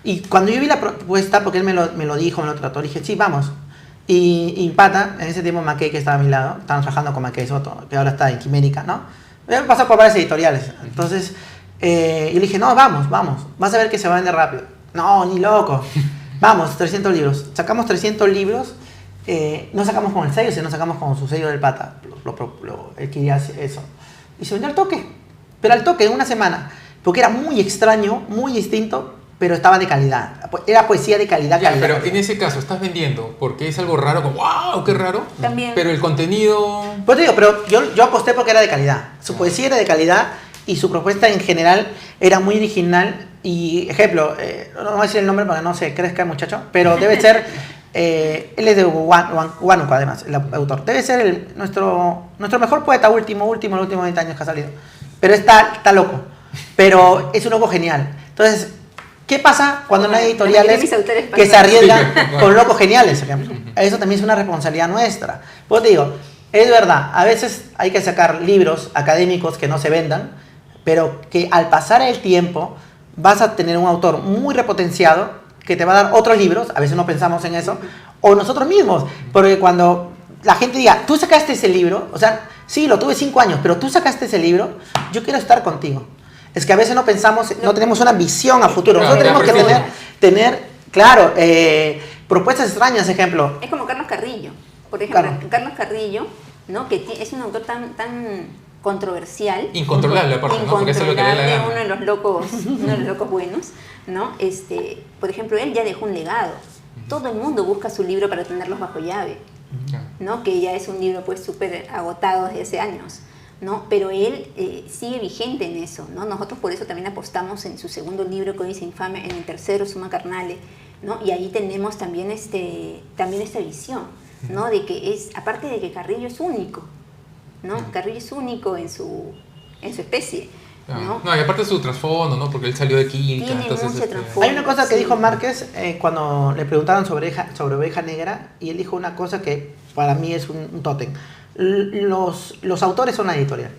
Y cuando yo vi la propuesta, porque él me lo dijo, me lo trató, dije, sí, vamos. Y Pata, en ese tiempo Mackey, que estaba a mi lado, estaban trabajando con Mackey Soto, que ahora está en Quimérica, ¿no? Me pasó por varias editoriales. Entonces, yo le dije, no, vamos, vas a ver que se va a vender rápido. No, ni loco. Vamos, 300 libros. Sacamos 300 libros, no sacamos con el sello, sino sacamos con su sello del Pata. Él quería eso. Y se vendió al toque, pero al toque, en una semana. Porque era muy extraño, muy distinto, pero estaba de calidad. Era poesía de calidad. Ya, pero en ese caso, estás vendiendo porque es algo raro, como ¡wow! ¡Qué raro! También. Pero el contenido... Pues te digo, pero yo aposté porque era de calidad. Su poesía era de calidad y su propuesta en general era muy original. Y ejemplo, no voy a decir el nombre para que no se crezca el muchacho, pero debe ser, él es de Huánuco además, el autor. Debe ser nuestro mejor poeta los últimos 20 años que ha salido. Pero está loco, pero es un loco genial. Entonces, ¿qué pasa cuando no hay editoriales que se arriesgan con locos geniales, por ejemplo? Eso también es una responsabilidad nuestra. Pues digo, es verdad, a veces hay que sacar libros académicos que no se vendan, pero que al pasar el tiempo vas a tener un autor muy repotenciado que te va a dar otros libros, a veces no pensamos en eso, o nosotros mismos, porque cuando la gente diga, tú sacaste ese libro, o sea, sí, lo tuve 5 años, pero tú sacaste ese libro, yo quiero estar contigo. Es que a veces no pensamos, no tenemos una visión a futuro. Claro, nosotros tenemos que tener claro, propuestas extrañas, ejemplo. Es como Carlos Carrillo, por ejemplo, Claro. Carlos Carrillo, ¿no? Que es un autor tan controversial, Incontrolable aparte, ¿no? Porque eso es lo que le da la gana. uno de los locos buenos, ¿no? Por ejemplo, él ya dejó un legado. Todo el mundo busca su libro para tenerlos bajo llave, ¿no? Que ya es un libro pues súper agotado desde hace años, ¿no? Pero él sigue vigente en eso, ¿no? Nosotros por eso también apostamos en su segundo libro, Códice Infame, en el tercero, Summa Carnale, ¿no? Y ahí tenemos también, también esta visión, ¿no? De que aparte de que Carrillo es único, ¿no? Carrillo es único en su especie, ¿no? No, y aparte de su trasfondo, ¿no? Porque él salió de química, Tiene entonces... mucho trasfondo. Hay una cosa que Sí. dijo Márquez cuando le preguntaron sobre Oveja Negra, y él dijo una cosa que para mí es un tótem. Los autores son una editorial.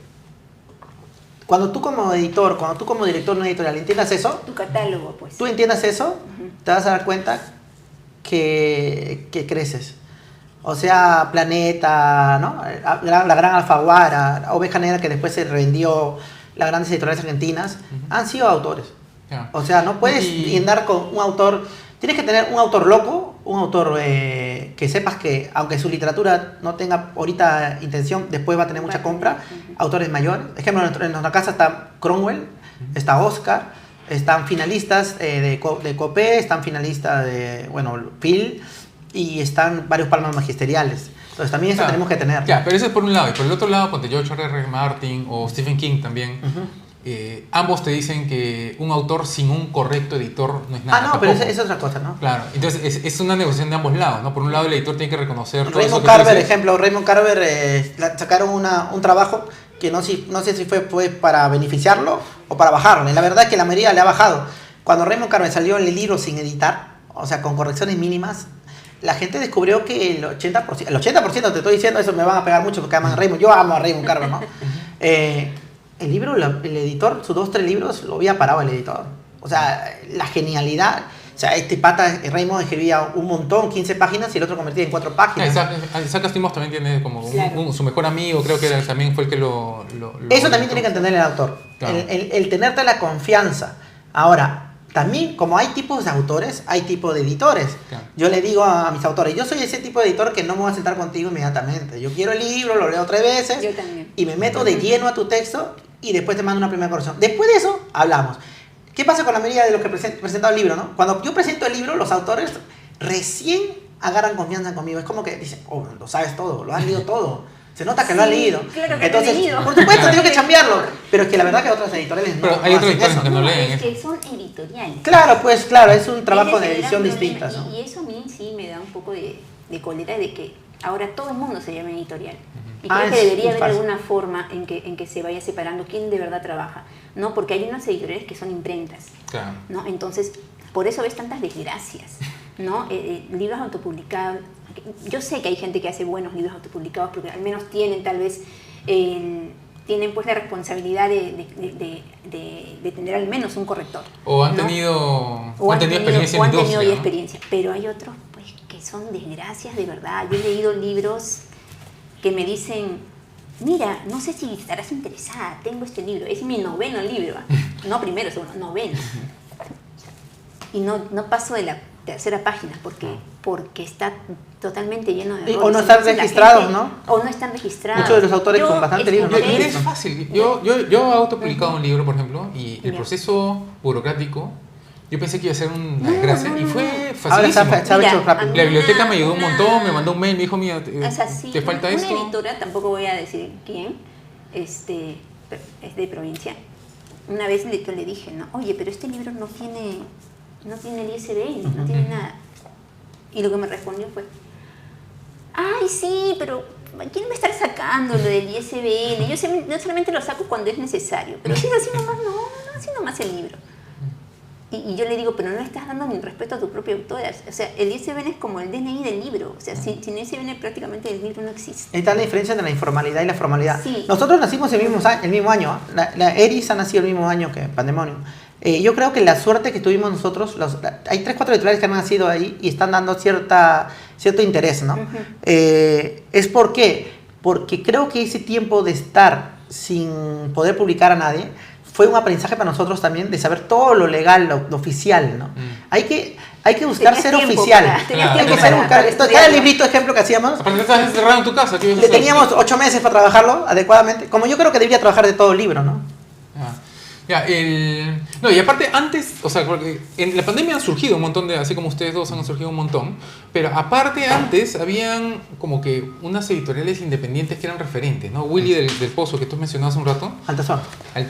Cuando tú como editor, cuando tú como director de una editorial entiendas eso, Tu catálogo, pues. tú entiendas eso, te vas a dar cuenta que creces. O sea, Planeta, ¿no? La Gran Alfaguara, Oveja Negra, que después se revendió, las grandes editoriales argentinas, han sido autores. Ya. O sea, no puedes andar con un autor. Tienes que tener un autor loco, un autor que sepas que, aunque su literatura no tenga ahorita intención, después va a tener mucha compra. Autores mayores. Por ejemplo, en nuestra casa está Cromwell, está Oscar, están finalistas de Copé, están finalistas de, bueno, Phil, y están varios palmas magisteriales. Entonces también eso tenemos que tener. Ya, pero eso es por un lado. Y por el otro lado, ponte George R.R. Martin o Stephen King también. Ambos te dicen que un autor sin un correcto editor no es nada. No, pero tampoco. es otra cosa, ¿no? Claro, entonces es una negociación de ambos lados, ¿no? Por un lado el editor tiene que reconocer todo eso Raymond que tú Carver, dices. ejemplo, Raymond Carver sacaron un trabajo que no sé si fue para beneficiarlo o para bajarlo. Y la verdad es que la mayoría le ha bajado. Cuando Raymond Carver salió el libro sin editar, o sea, con correcciones mínimas, la gente descubrió que el 80% te estoy diciendo, eso me van a pegar mucho porque aman a Raymond, yo amo a Raymond Carver, ¿no? El libro, el editor, sus 2-3 libros, lo había parado el editor. O sea, la genialidad. O sea, este pata, Raymond, escribía un montón, 15 páginas, y el otro convertía en 4 páginas. Isaac Asimov también tiene como Claro. su mejor amigo, creo que también fue el que lo Eso también tiene que entender el autor. Claro. El tenerte la confianza. Ahora, también, como hay tipos de autores, hay tipos de editores. Claro. Yo le digo a mis autores, yo soy ese tipo de editor que no me voy a sentar contigo inmediatamente. Yo quiero el libro, lo leo 3 veces. Yo también. Y me meto de lleno a tu texto y después te mando una primera corrección. Después de eso, hablamos. ¿Qué pasa con la mayoría de los que presentado el libro, no? Cuando yo presento el libro, los autores recién agarran confianza conmigo. Es como que dicen, oh, lo sabes todo, lo has leído todo. Se nota que lo has leído. Claro que Entonces, lo he leído. por supuesto, tengo que cambiarlo. Pero es que la verdad que otros editoriales no, Pero hay no otros hacen editores eso. que no leen es eso. que son editoriales. Claro, pues claro, es un trabajo Ese de es el edición gran problema. distinta, ¿no? Y eso a mí sí me da un poco de cólera de que ahora todo el mundo se llama editorial. Y creo que debería haber alguna forma en que se vaya separando quién de verdad trabaja, ¿no? Porque hay unas editoriales que son imprentas, Claro. ¿no? Entonces, por eso ves tantas desgracias, ¿no? Libros autopublicados. Yo sé que hay gente que hace buenos libros autopublicados porque al menos tienen tal vez tienen pues la responsabilidad de tener al menos un corrector. O han ¿no? tenido O han tenido experiencia o en han tenido industria, ya ¿no? experiencia. Pero hay otros pues que son desgracias de verdad. Yo he leído libros que me dicen, mira, no sé si estarás interesada, tengo este libro, es mi 9º libro, no primero, segundo, 9º. Y no paso de la 3ª página porque está totalmente lleno de errores. O no están Entonces, la registrados, gente- ¿no? O no están registrados. Muchos de los autores con bastante libros no Y tienen es fácil. Yo he autopublicado un libro, por ejemplo, y el Ya. proceso burocrático, yo pensé que iba a ser una No, desgracia no, y no. fue Ahora se facilísimo. ha Mira, hecho rápido. a mí- La biblioteca me ayudó un Una- montón, me mandó un mail, me dijo, mira, O sea, sí, ¿te falta una esto? editora, tampoco voy a decir quién, es de provincia, una vez yo le dije, ¿no? Oye, pero este libro no tiene el ISBN, no tiene nada. Y lo que me respondió fue, ay, sí, pero ¿quién me está sacando lo del ISBN? Yo solamente lo saco cuando es necesario, pero si es así nomás, no, así nomás el libro. Y yo le digo, pero no le estás dando ni respeto a tu propia autora. O sea, el ISBN es como el DNI del libro. O sea, sin ISBN prácticamente el libro no existe. Está la diferencia entre la informalidad y la formalidad. Sí. Nosotros nacimos el mismo año. La Eris ha nacido el mismo año que Pandemonium. Yo creo que la suerte que tuvimos nosotros, hay 3, 4 editoriales que han nacido ahí y están dando cierto interés, ¿no? ¿Es por qué? Porque creo que ese tiempo de estar sin poder publicar a nadie fue un aprendizaje para nosotros también de saber todo lo legal, lo oficial, ¿no? Hay que buscar ser oficial. Hay que ser buscar. Cada librito, ejemplo que hacíamos, Aparte estás encerrado en tu casa. ¿Qué ibas a le hacer? teníamos 8 meses para trabajarlo adecuadamente, como yo creo que debería trabajar de todo el libro, ¿no? Ah, ya, no, y aparte antes, o sea, porque en la pandemia han surgido un montón así como ustedes dos han surgido un montón, pero aparte antes habían como que unas editoriales independientes que eran referentes, ¿no? Willy del Pozo, que tú mencionabas hace un rato, Altazor.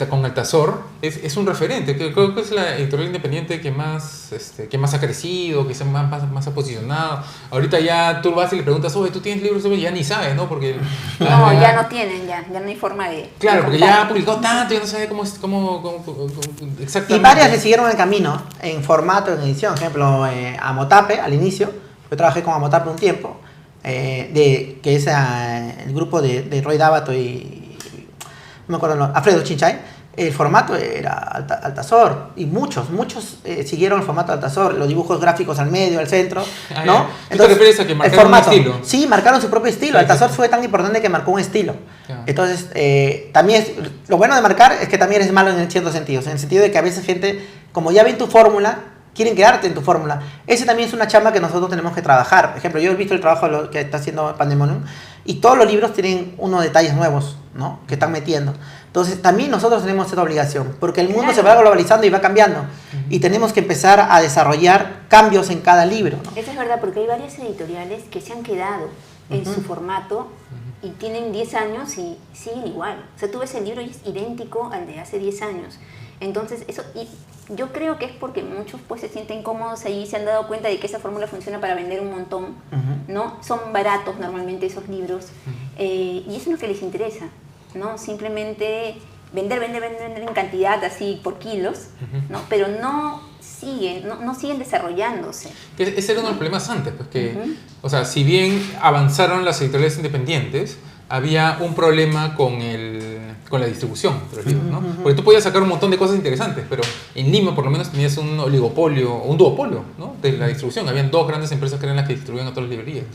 con Altazor, es un referente, que creo que es la editorial independiente que más ha crecido, que más ha posicionado. Ahorita ya tú vas y le preguntas, oye, ¿tú tienes libros? Y ya ni sabes, ¿no? Porque No, ya no tienen, ya no hay forma de... claro, de porque contar. ya ha publicado tanto, ya no sabe cómo exactamente. Y varias le siguieron el camino en formato, en edición. Por ejemplo, Amotape, al inicio, yo trabajé con Amotape un tiempo, que es el grupo de Roy D'Abato y no me acuerdo, Alfredo Chinchay. El formato era Altazor y muchos siguieron el formato Altazor, los dibujos gráficos al medio, al centro, ¿no? ¿Tú te refieres a que marcaron un estilo? Sí, marcaron su propio estilo. Sí, Altazor sí. fue tan importante que marcó un estilo. Claro. Entonces, también lo bueno de marcar es que también eres malo en ciertos sentidos, en el sentido de que a veces gente, como ya ven tu fórmula, quieren quedarte en tu fórmula. Ese también es una chamba que nosotros tenemos que trabajar. Por ejemplo, yo he visto el trabajo que está haciendo Pandemonium y todos los libros tienen unos detalles nuevos, ¿no? Que están metiendo. Entonces, también nosotros tenemos esta obligación, porque el mundo Claro. se va globalizando y va cambiando. Y tenemos que empezar a desarrollar cambios en cada libro, ¿no? Eso es verdad, porque hay varias editoriales que se han quedado en su formato y tienen 10 años y siguen igual. O sea, tú ves el libro y es idéntico al de hace 10 años. Entonces, eso, y yo creo que es porque muchos pues se sienten cómodos ahí, se han dado cuenta de que esa fórmula funciona para vender un montón, ¿no? Son baratos normalmente esos libros, y eso es lo que les interesa, ¿no? Simplemente vender en cantidad así por kilos, ¿no? Pero no siguen desarrollándose. Ese era uno de los problemas antes, pues que, o sea, si bien avanzaron las editoriales independientes, había un problema con la distribución de los libros, ¿no? Porque tú podías sacar un montón de cosas interesantes, pero en Lima por lo menos tenías un oligopolio, o un duopolio, ¿no? De la distribución. Habían 2 grandes empresas que eran las que distribuían a todas las librerías.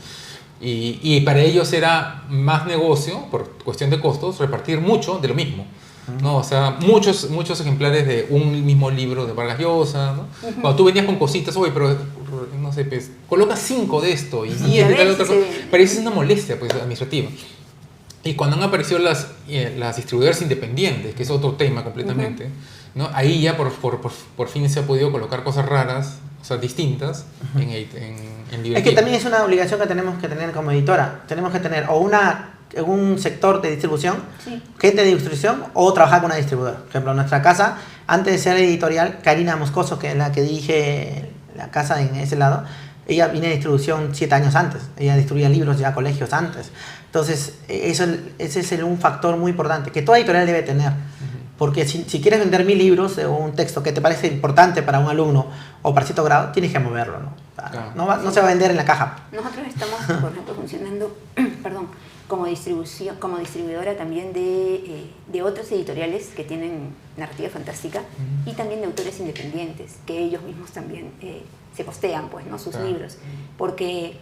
Y para ellos era más negocio, por cuestión de costos, repartir mucho de lo mismo, ¿no? O sea, muchos ejemplares de un mismo libro de Vargas Llosa, ¿no? Cuando tú venías con cositas, oye, pero no sé, pues, coloca 5 de esto y 10 de tal otra cosa, pero eso es una molestia, pues, administrativa. Y cuando han aparecido las distribuidoras independientes, que es otro tema completamente, ¿no? Ahí ya por fin se ha podido colocar cosas raras, o sea, distintas en librería. Es que también es una obligación que tenemos que tener como editora. Tenemos que tener o un sector de distribución, Sí. gente de distribución, o trabajar con una distribuidora. Por ejemplo, en nuestra casa, antes de ser editorial, Karina Moscoso, que es la que dirige la casa en ese lado, ella viene de distribución 7 años antes. Ella distribuía libros ya a colegios antes. Entonces, ese es un factor muy importante que toda editorial debe tener. Porque si quieres vender 1000 libros de un texto que te parece importante para un alumno o para cierto grado, tienes que moverlo, ¿no? Claro. No se va a vender en la caja. Nosotros estamos, por ejemplo, funcionando como distribuidora también de otras editoriales que tienen narrativa fantástica y también de autores independientes, que ellos mismos también se postean, pues, ¿no? Sus libros. Porque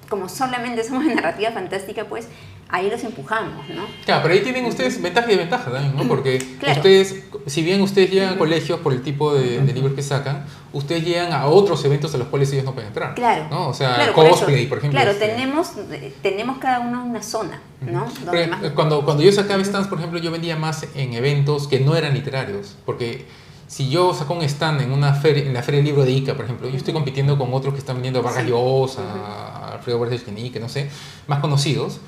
como solamente somos de narrativa fantástica, pues ahí los empujamos, ¿no? Claro, pero ahí tienen ustedes ventaja y desventaja también, ¿no? Porque Claro. ustedes, si bien ustedes llegan a colegios por el tipo de libros que sacan, ustedes llegan a otros eventos a los cuales ellos no pueden entrar. Claro. ¿no? O sea, claro, cosplay, por ejemplo. Claro, tenemos cada uno una zona, ¿no? Donde más... Cuando yo sacaba stands, por ejemplo, yo vendía más en eventos que no eran literarios, porque si yo saco un stand en la feria del libro de Ica, por ejemplo, yo estoy compitiendo con otros que están vendiendo a Vargas Llosa, Alfredo Borges Chenique, no sé, más conocidos.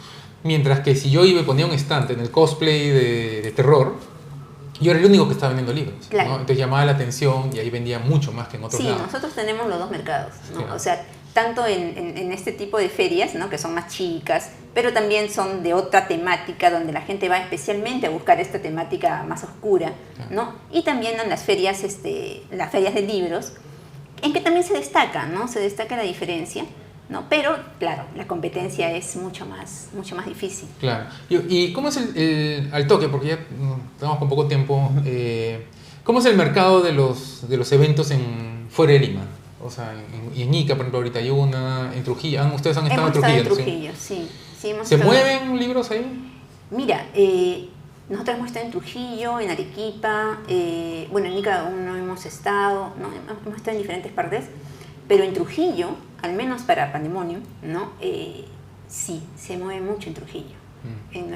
Mientras que si yo iba y ponía un stand en el cosplay de terror, Yo era el único que estaba vendiendo libros, Claro. ¿no? Entonces llamaba la atención y ahí vendía mucho más que en otros Sí, lados. nosotros tenemos los dos mercados, ¿no? Claro. O sea, tanto en este tipo de ferias, ¿no? Que son más chicas, pero también son de otra temática, donde la gente va especialmente a buscar esta temática más oscura, ¿no? Y también en las ferias de libros, en que también se destaca, ¿no? Se destaca la diferencia, ¿no? Pero, claro, la competencia es mucho más difícil. Claro. ¿Y cómo es al toque? Porque ya estamos con poco tiempo. ¿Cómo es el mercado de los eventos fuera de Lima? O sea, en Ica, por ejemplo, ahorita hay una, en Trujillo. Ustedes han estado Hemos en Trujillo, estado en ¿no? Trujillo, sí. Sí, hemos ¿Se estado- mueven libros ahí? Mira, nosotros hemos estado en Trujillo, en Arequipa, bueno, en Ica aún no hemos estado, ¿no? Hemos estado en diferentes partes, pero en Trujillo, al menos para Pandemonium, ¿no? Sí, se mueve mucho en Trujillo, en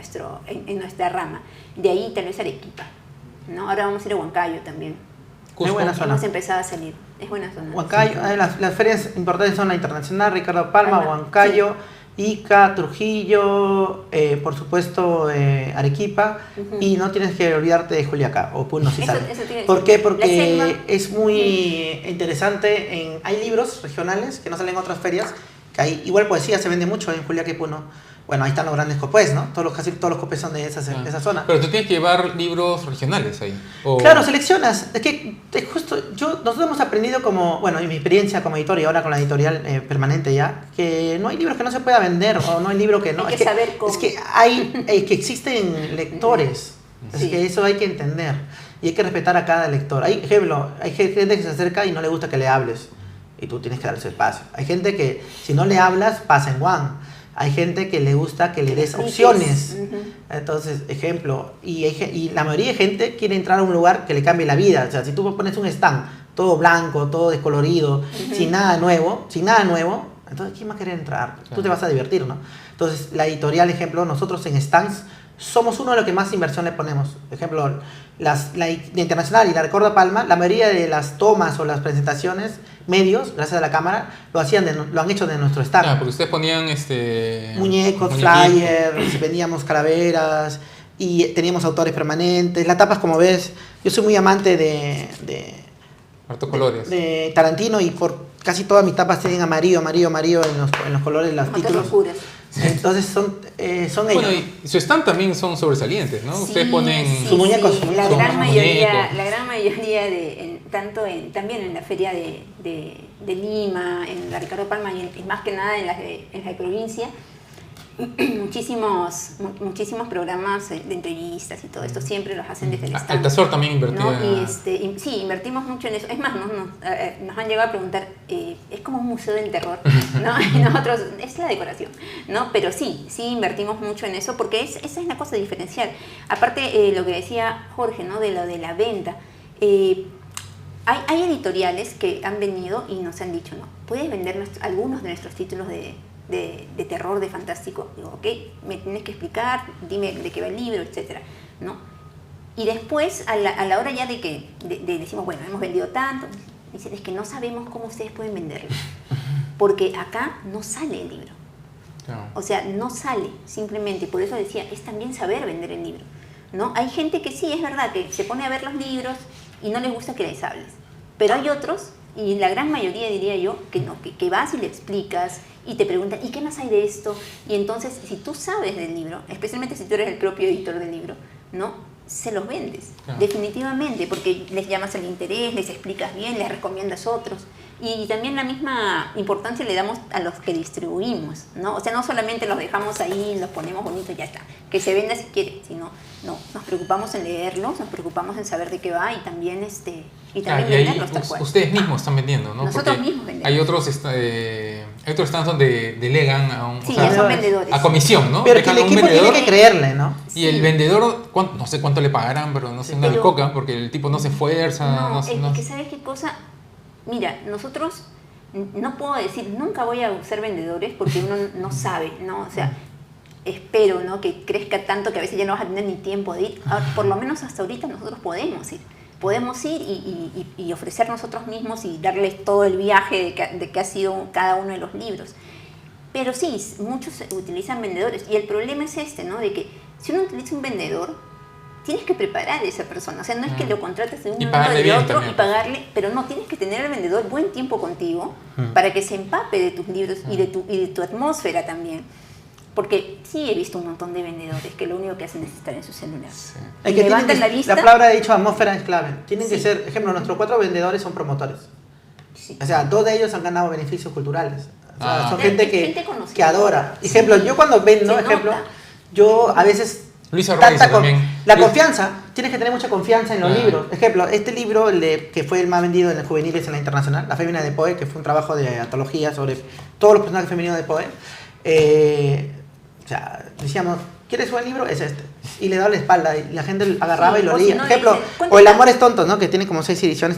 nuestra rama. De ahí tal vez Arequipa, ¿no? Ahora vamos a ir a Huancayo también. Es buena zona. Hemos empezado a salir, es buena zona. Huancayo, Sí. las ferias importantes son la Internacional, Ricardo Palma, Palma, Huancayo, Ica, Trujillo, por supuesto Arequipa, Ujú. y no tienes que olvidarte de Juliaca o Puno si Eso- sale. eso te iba a ¿Por qué? decir. La Porque selva. es muy interesante, hay libros regionales que no salen en otras ferias, que hay, igual poesía se vende mucho en Juliaca y Puno. Bueno, ahí están los grandes copés, ¿no? Casi todos los copés son de esa zona. Pero tú tienes que llevar libros regionales ahí. O... Claro, seleccionas. Es que es justo, nosotros hemos aprendido como, bueno, en mi experiencia como editor y ahora con la editorial permanente ya, que no hay libros que no se pueda vender o no hay libro que no. Hay es que saber cómo. Es que que existen lectores. Sí. Es que eso hay que entender y hay que respetar a cada lector. Hay gente que se acerca y no le gusta que le hables y tú tienes que darle ese espacio. Hay gente que si no le hablas pasa en one. Hay gente que le gusta que le des Expliques. opciones. Ujú. Entonces, ejemplo, y la mayoría de gente quiere entrar a un lugar que le cambie la vida. O sea, si tú pones un stand todo blanco, todo descolorido, sin nada nuevo, entonces ¿quién va a querer entrar? Tú te vas a divertir, ¿no? Entonces, la editorial, ejemplo, nosotros en stands somos uno de los que más inversión le ponemos. Ejemplo, la Internacional y la Ricardo Palma, la mayoría de las tomas o las presentaciones, medios, gracias a la cámara, lo han hecho de nuestro stand. porque ustedes ponían Muñecos, muñequitos. flyers, vendíamos calaveras y teníamos autores permanentes. Las tapas, como ves, yo soy muy amante Hartos colores. de Tarantino y por casi todas mis tapas tienen amarillo en los colores de los No te títulos. locuras. Entonces son Bueno, ellos. y su stand también son sobresalientes, ¿no? Ustedes ponen... Sus muñecos, La son gran muñecos. mayoría también en la feria de Lima, en la Ricardo Palma y más que nada en la de provincia, muchísimos programas de entrevistas y todo esto siempre los hacen desde el stand. Altazor también invertido ¿No? en... Sí, invertimos mucho en eso. Es más, nos han llegado a preguntar, es como un museo del terror, ¿no? Y nosotros, es la decoración, ¿no? Pero sí invertimos mucho en eso porque esa es la cosa diferencial. Aparte, lo que decía Jorge, ¿no? De lo de la venta. Hay editoriales que han venido y nos han dicho, no, puedes vender algunos de nuestros títulos de terror, de fantástico. Digo, ok, me tienes que explicar, dime de qué va el libro, etcétera, ¿no? Y después, a la hora ya de decimos, bueno, hemos vendido tanto, dicen, es que no sabemos cómo ustedes pueden venderlo, porque acá no sale el libro. Claro. O sea, no sale, simplemente, por eso decía, es también saber vender el libro, ¿no? Hay gente que sí, es verdad, que se pone a ver los libros y no les gusta que les hables, pero hay otros, y la gran mayoría diría yo, que no, que vas y le explicas y te preguntan, ¿y qué más hay de esto? Y entonces, si tú sabes del libro, especialmente si tú eres el propio editor del libro, ¿no? Se los vendes, Claro. definitivamente, porque les llamas el interés, les explicas bien, les recomiendas otros. Y también la misma importancia le damos a los que distribuimos, ¿no? O sea, no solamente los dejamos ahí, los ponemos bonitos y ya está, que se venda si quiere, sino no, nos preocupamos en leerlos, nos preocupamos en saber de qué va y también y ahí venderlos tal cual. ustedes mismos están vendiendo, ¿no? Nosotros Porque mismos vendemos. hay otros stands donde delegan a un... Sí, o sea, ya son vendedores. a comisión, ¿no? Pero que Dejan el a un equipo tiene vendedor que creerle, ¿no? y el vendedor, no sé cuánto le pagarán, pero no sé, no le Pero- coca porque el tipo no se esfuerza. No, sé, es que ¿sabes qué cosa? Mira, nosotros, no puedo decir, nunca voy a ser vendedores porque uno no sabe, ¿no? O sea, espero, ¿no? Que crezca tanto que a veces ya no vas a tener ni tiempo de ir. Ahora, por lo menos hasta ahorita nosotros podemos ir. Podemos ir y ofrecer nosotros mismos y darles todo el viaje de que ha sido cada uno de los libros. Pero sí, muchos utilizan vendedores. Y el problema es este, ¿no? De que si uno utiliza un vendedor, tienes que preparar a esa persona. O sea, no es que lo contrates de un Y momento pagarle de bien otro también, y pagarle, pero no, tienes que tener al vendedor buen tiempo contigo para que se empape de tus libros y de tu atmósfera también. Porque sí he visto un montón de vendedores que lo único que hacen es estar en su celular. Sí. Es Y que levantan la vista. la palabra ha dicho atmósfera es clave. Tienen que Sí. ser, ejemplo, nuestros 4 vendedores son promotores. Sí. O sea, 2 de ellos han ganado beneficios culturales. O sea, son Es gente gente conocida. que adora. Sí. Ejemplo, yo cuando vendo, Se ejemplo, nota. yo a veces... Luis Arbaiza también. La Luis- confianza, tienes que tener mucha confianza en los libros. Ejemplo, este libro, que fue el más vendido en el juveniles en la internacional, La Fémina de Poe, que fue un trabajo de antología sobre todos los personajes femeninos de Poe. O sea, decíamos, ¿quieres un buen libro? Es este. Y le daba la espalda y la gente agarraba Sí, y lo o si leía. no, Ejemplo, dice, o El "Cuéntame". amor es tonto, ¿no? Que tiene como 6 ediciones.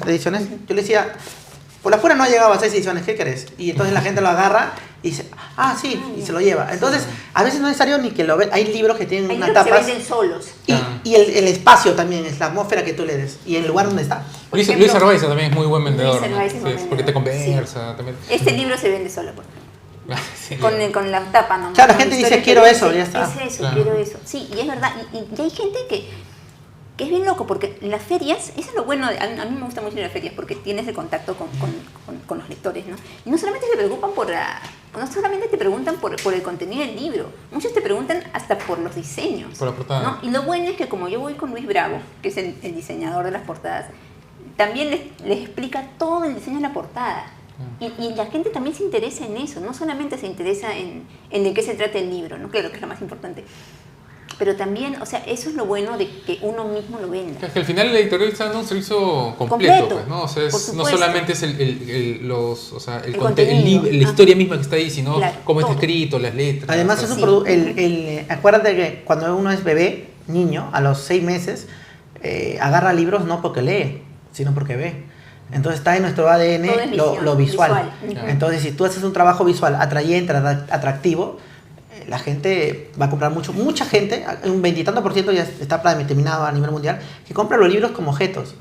Yo le decía, por la fuera no ha llegado a 6 ediciones, ¿qué querés? Y entonces la gente lo agarra y dice, ah, sí, y se lo lleva. Entonces, a veces no es necesario ni que lo vean. Hay libros que tienen Hay unas libros que se tapas. venden solos. Y el espacio también, es la atmósfera que tú le des. Y el lugar donde está. Por Luis, ejemplo, Luis Arbaiza también es muy buen vendedor. Luis ¿no? Arbaiza es buen Sí, porque te vendedor, conversa. También. Este libro se vende solo, por ejemplo. Sí. Con la tapa, ¿no? Claro, la Con gente historias dice, quiero que eso, dicen, ya está. Es eso, Claro. quiero eso. Sí, y es verdad. Y hay gente que es bien loco, porque las ferias, eso es lo bueno, a mí me gusta mucho ir a las ferias, porque tienes el contacto con los lectores, ¿no? Y no solamente se preocupan no solamente te preguntan por el contenido del libro, muchos te preguntan hasta por los diseños. Por la portada. ¿no? Y lo bueno es que como yo voy con Luis Bravo, que es el diseñador de las portadas, también les explica todo el diseño de la portada. Y la gente también se interesa en eso, no solamente se interesa en de qué se trata el libro, ¿no? Claro que es lo más importante, pero también, o sea, eso es lo bueno de que uno mismo lo venda. Es que al final el editorial está dando un servicio completo, Completo, pues, ¿no? O sea, por no supuesto. solamente es El contenido, la historia misma que está ahí, sino Claro, cómo está todo. escrito, las letras. Además, o sea, es un Sí. producto. Acuérdate que cuando uno es bebé, niño, a los 6 meses, agarra libros no porque lee, sino porque ve. Entonces está en nuestro ADN Todo es visión, lo visual. visual. Entonces, si tú haces un trabajo visual atrayente, atractivo, la gente va a comprar mucho. Mucha gente, un 20 y tanto por ciento ya está determinado a nivel mundial, que compra los libros como objetos.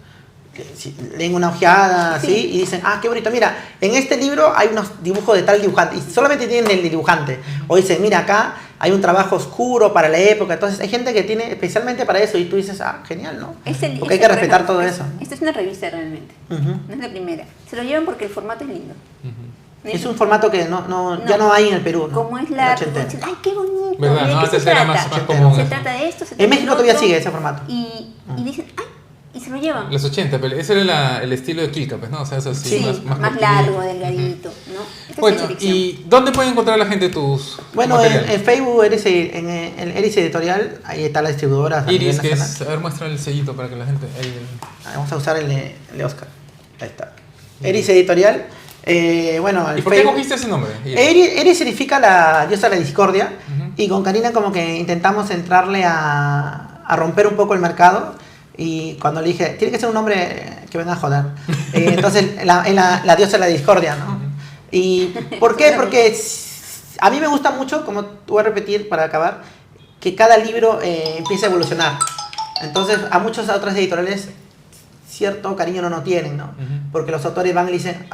Que si leen una ojeada así Sí. y dicen, ah, qué bonito, mira, en este libro hay unos dibujos de tal dibujante y solamente tienen el dibujante. O dicen, mira, acá hay un trabajo oscuro para la época. Entonces hay gente que tiene especialmente para eso y tú dices, ah, genial, ¿no? Porque hay que respetar todo eso. Esta es una revista realmente, Ujú. no es la primera. Se lo llevan porque el formato es lindo. Es un formato que ya no hay en el Perú, ¿no? Como es la... ochentero. ¡Ay, qué bonito! ¿Verdad? ¿De No, qué se antes era trata? más común. Se trata de esto, se trata En México del todavía otro, sigue ese formato. Y dicen, ¡ay! Y se lo llevan. Los 80, pero ese era el estilo de Kilka, pues, ¿no? O sea, eso sí, Sí, más cortito. largo, delgadito, ¿no? Esta es Bueno, ciencia ficción. ¿y dónde puede encontrar la gente tus Bueno, materiales? en Facebook, en el Eris Editorial, ahí está la distribuidora. a nivel Iris, que nacional. es... A ver, muestra el sellito para que la gente... Ahí, Vamos a usar el de Oscar. Ahí está. Eris Editorial. Bueno, el ¿Y por qué Facebook. cogiste ese nombre? Eris significa la diosa de la discordia. Ujú. Y con Karina como que intentamos entrarle a romper un poco el mercado. Y cuando le dije, tiene que ser un nombre que venga a joder. Entonces, la diosa de la discordia, ¿no? ¿Y por qué? Porque a mí me gusta mucho, como voy a repetir para acabar, que cada libro empiece a evolucionar. Entonces, a muchos otras editoriales cierto cariño no tienen, ¿no? Ujú. Porque los autores van y dicen,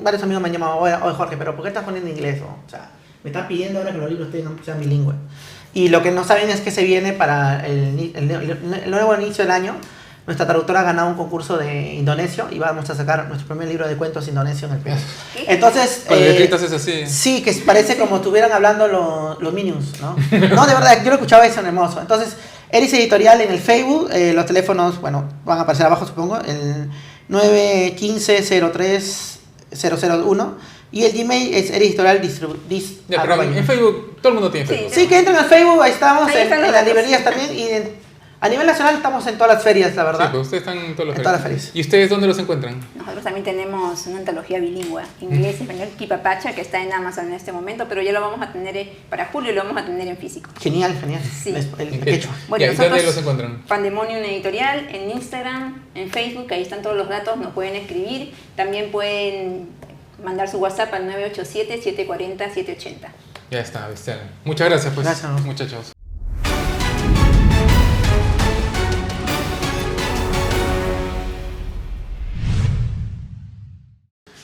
varios amigos me han llamado, oye Jorge, pero ¿por qué estás poniendo inglés? O sea, me están pidiendo ahora que los libros sean bilingües. Y lo que no saben es que se viene para el nuevo inicio del año. Nuestra traductora ha ganado un concurso de indonesio y vamos a sacar nuestro primer libro de cuentos indonesio en el Perú. Entonces, Con las letritas es así. sí, que parece como estuvieran hablando los Minions, ¿no? No, de verdad, yo lo escuchaba eso en hermoso. Entonces, Eris Editorial en el Facebook, los teléfonos, bueno, van a aparecer abajo, supongo, el 915-03-001 y el Gmail es Editorial Ya, pero en Facebook, todo el mundo tiene Facebook. Sí, que entren al Facebook, ahí estamos, Ahí están en los las datos. librerías también y a nivel nacional estamos en todas las ferias, la Sí, verdad. pero ustedes están en todas las En todas las ferias. ferias. ¿Y ustedes dónde los encuentran? Nosotros también tenemos una antología bilingüe, inglés, español, Kipapacha, que está en Amazon en este momento, pero ya lo vamos a tener, para julio lo vamos a tener en físico. Genial, genial. Sí. El quechua. Bueno, Ya, ¿y dónde nosotros, los encuentran? Pandemonium Editorial, en Instagram, en Facebook, ahí están todos los datos, nos pueden escribir. También pueden mandar su WhatsApp al 987-740-780. Ya está, ¿viste? Muchas gracias, pues, Gracias. muchachos.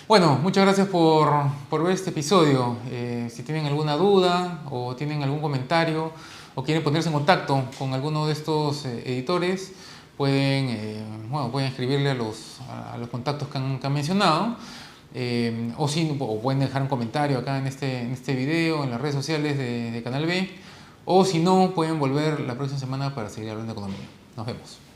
Bueno, muchas gracias por ver este episodio. Si tienen alguna duda o tienen algún comentario o o quieren ponerse en contacto con alguno de estos editores, pueden escribirle a los contactos que han mencionado, o pueden dejar un comentario acá en este video, en las redes sociales de Canal B, o si no, pueden volver la próxima semana para seguir hablando de economía. Nos vemos.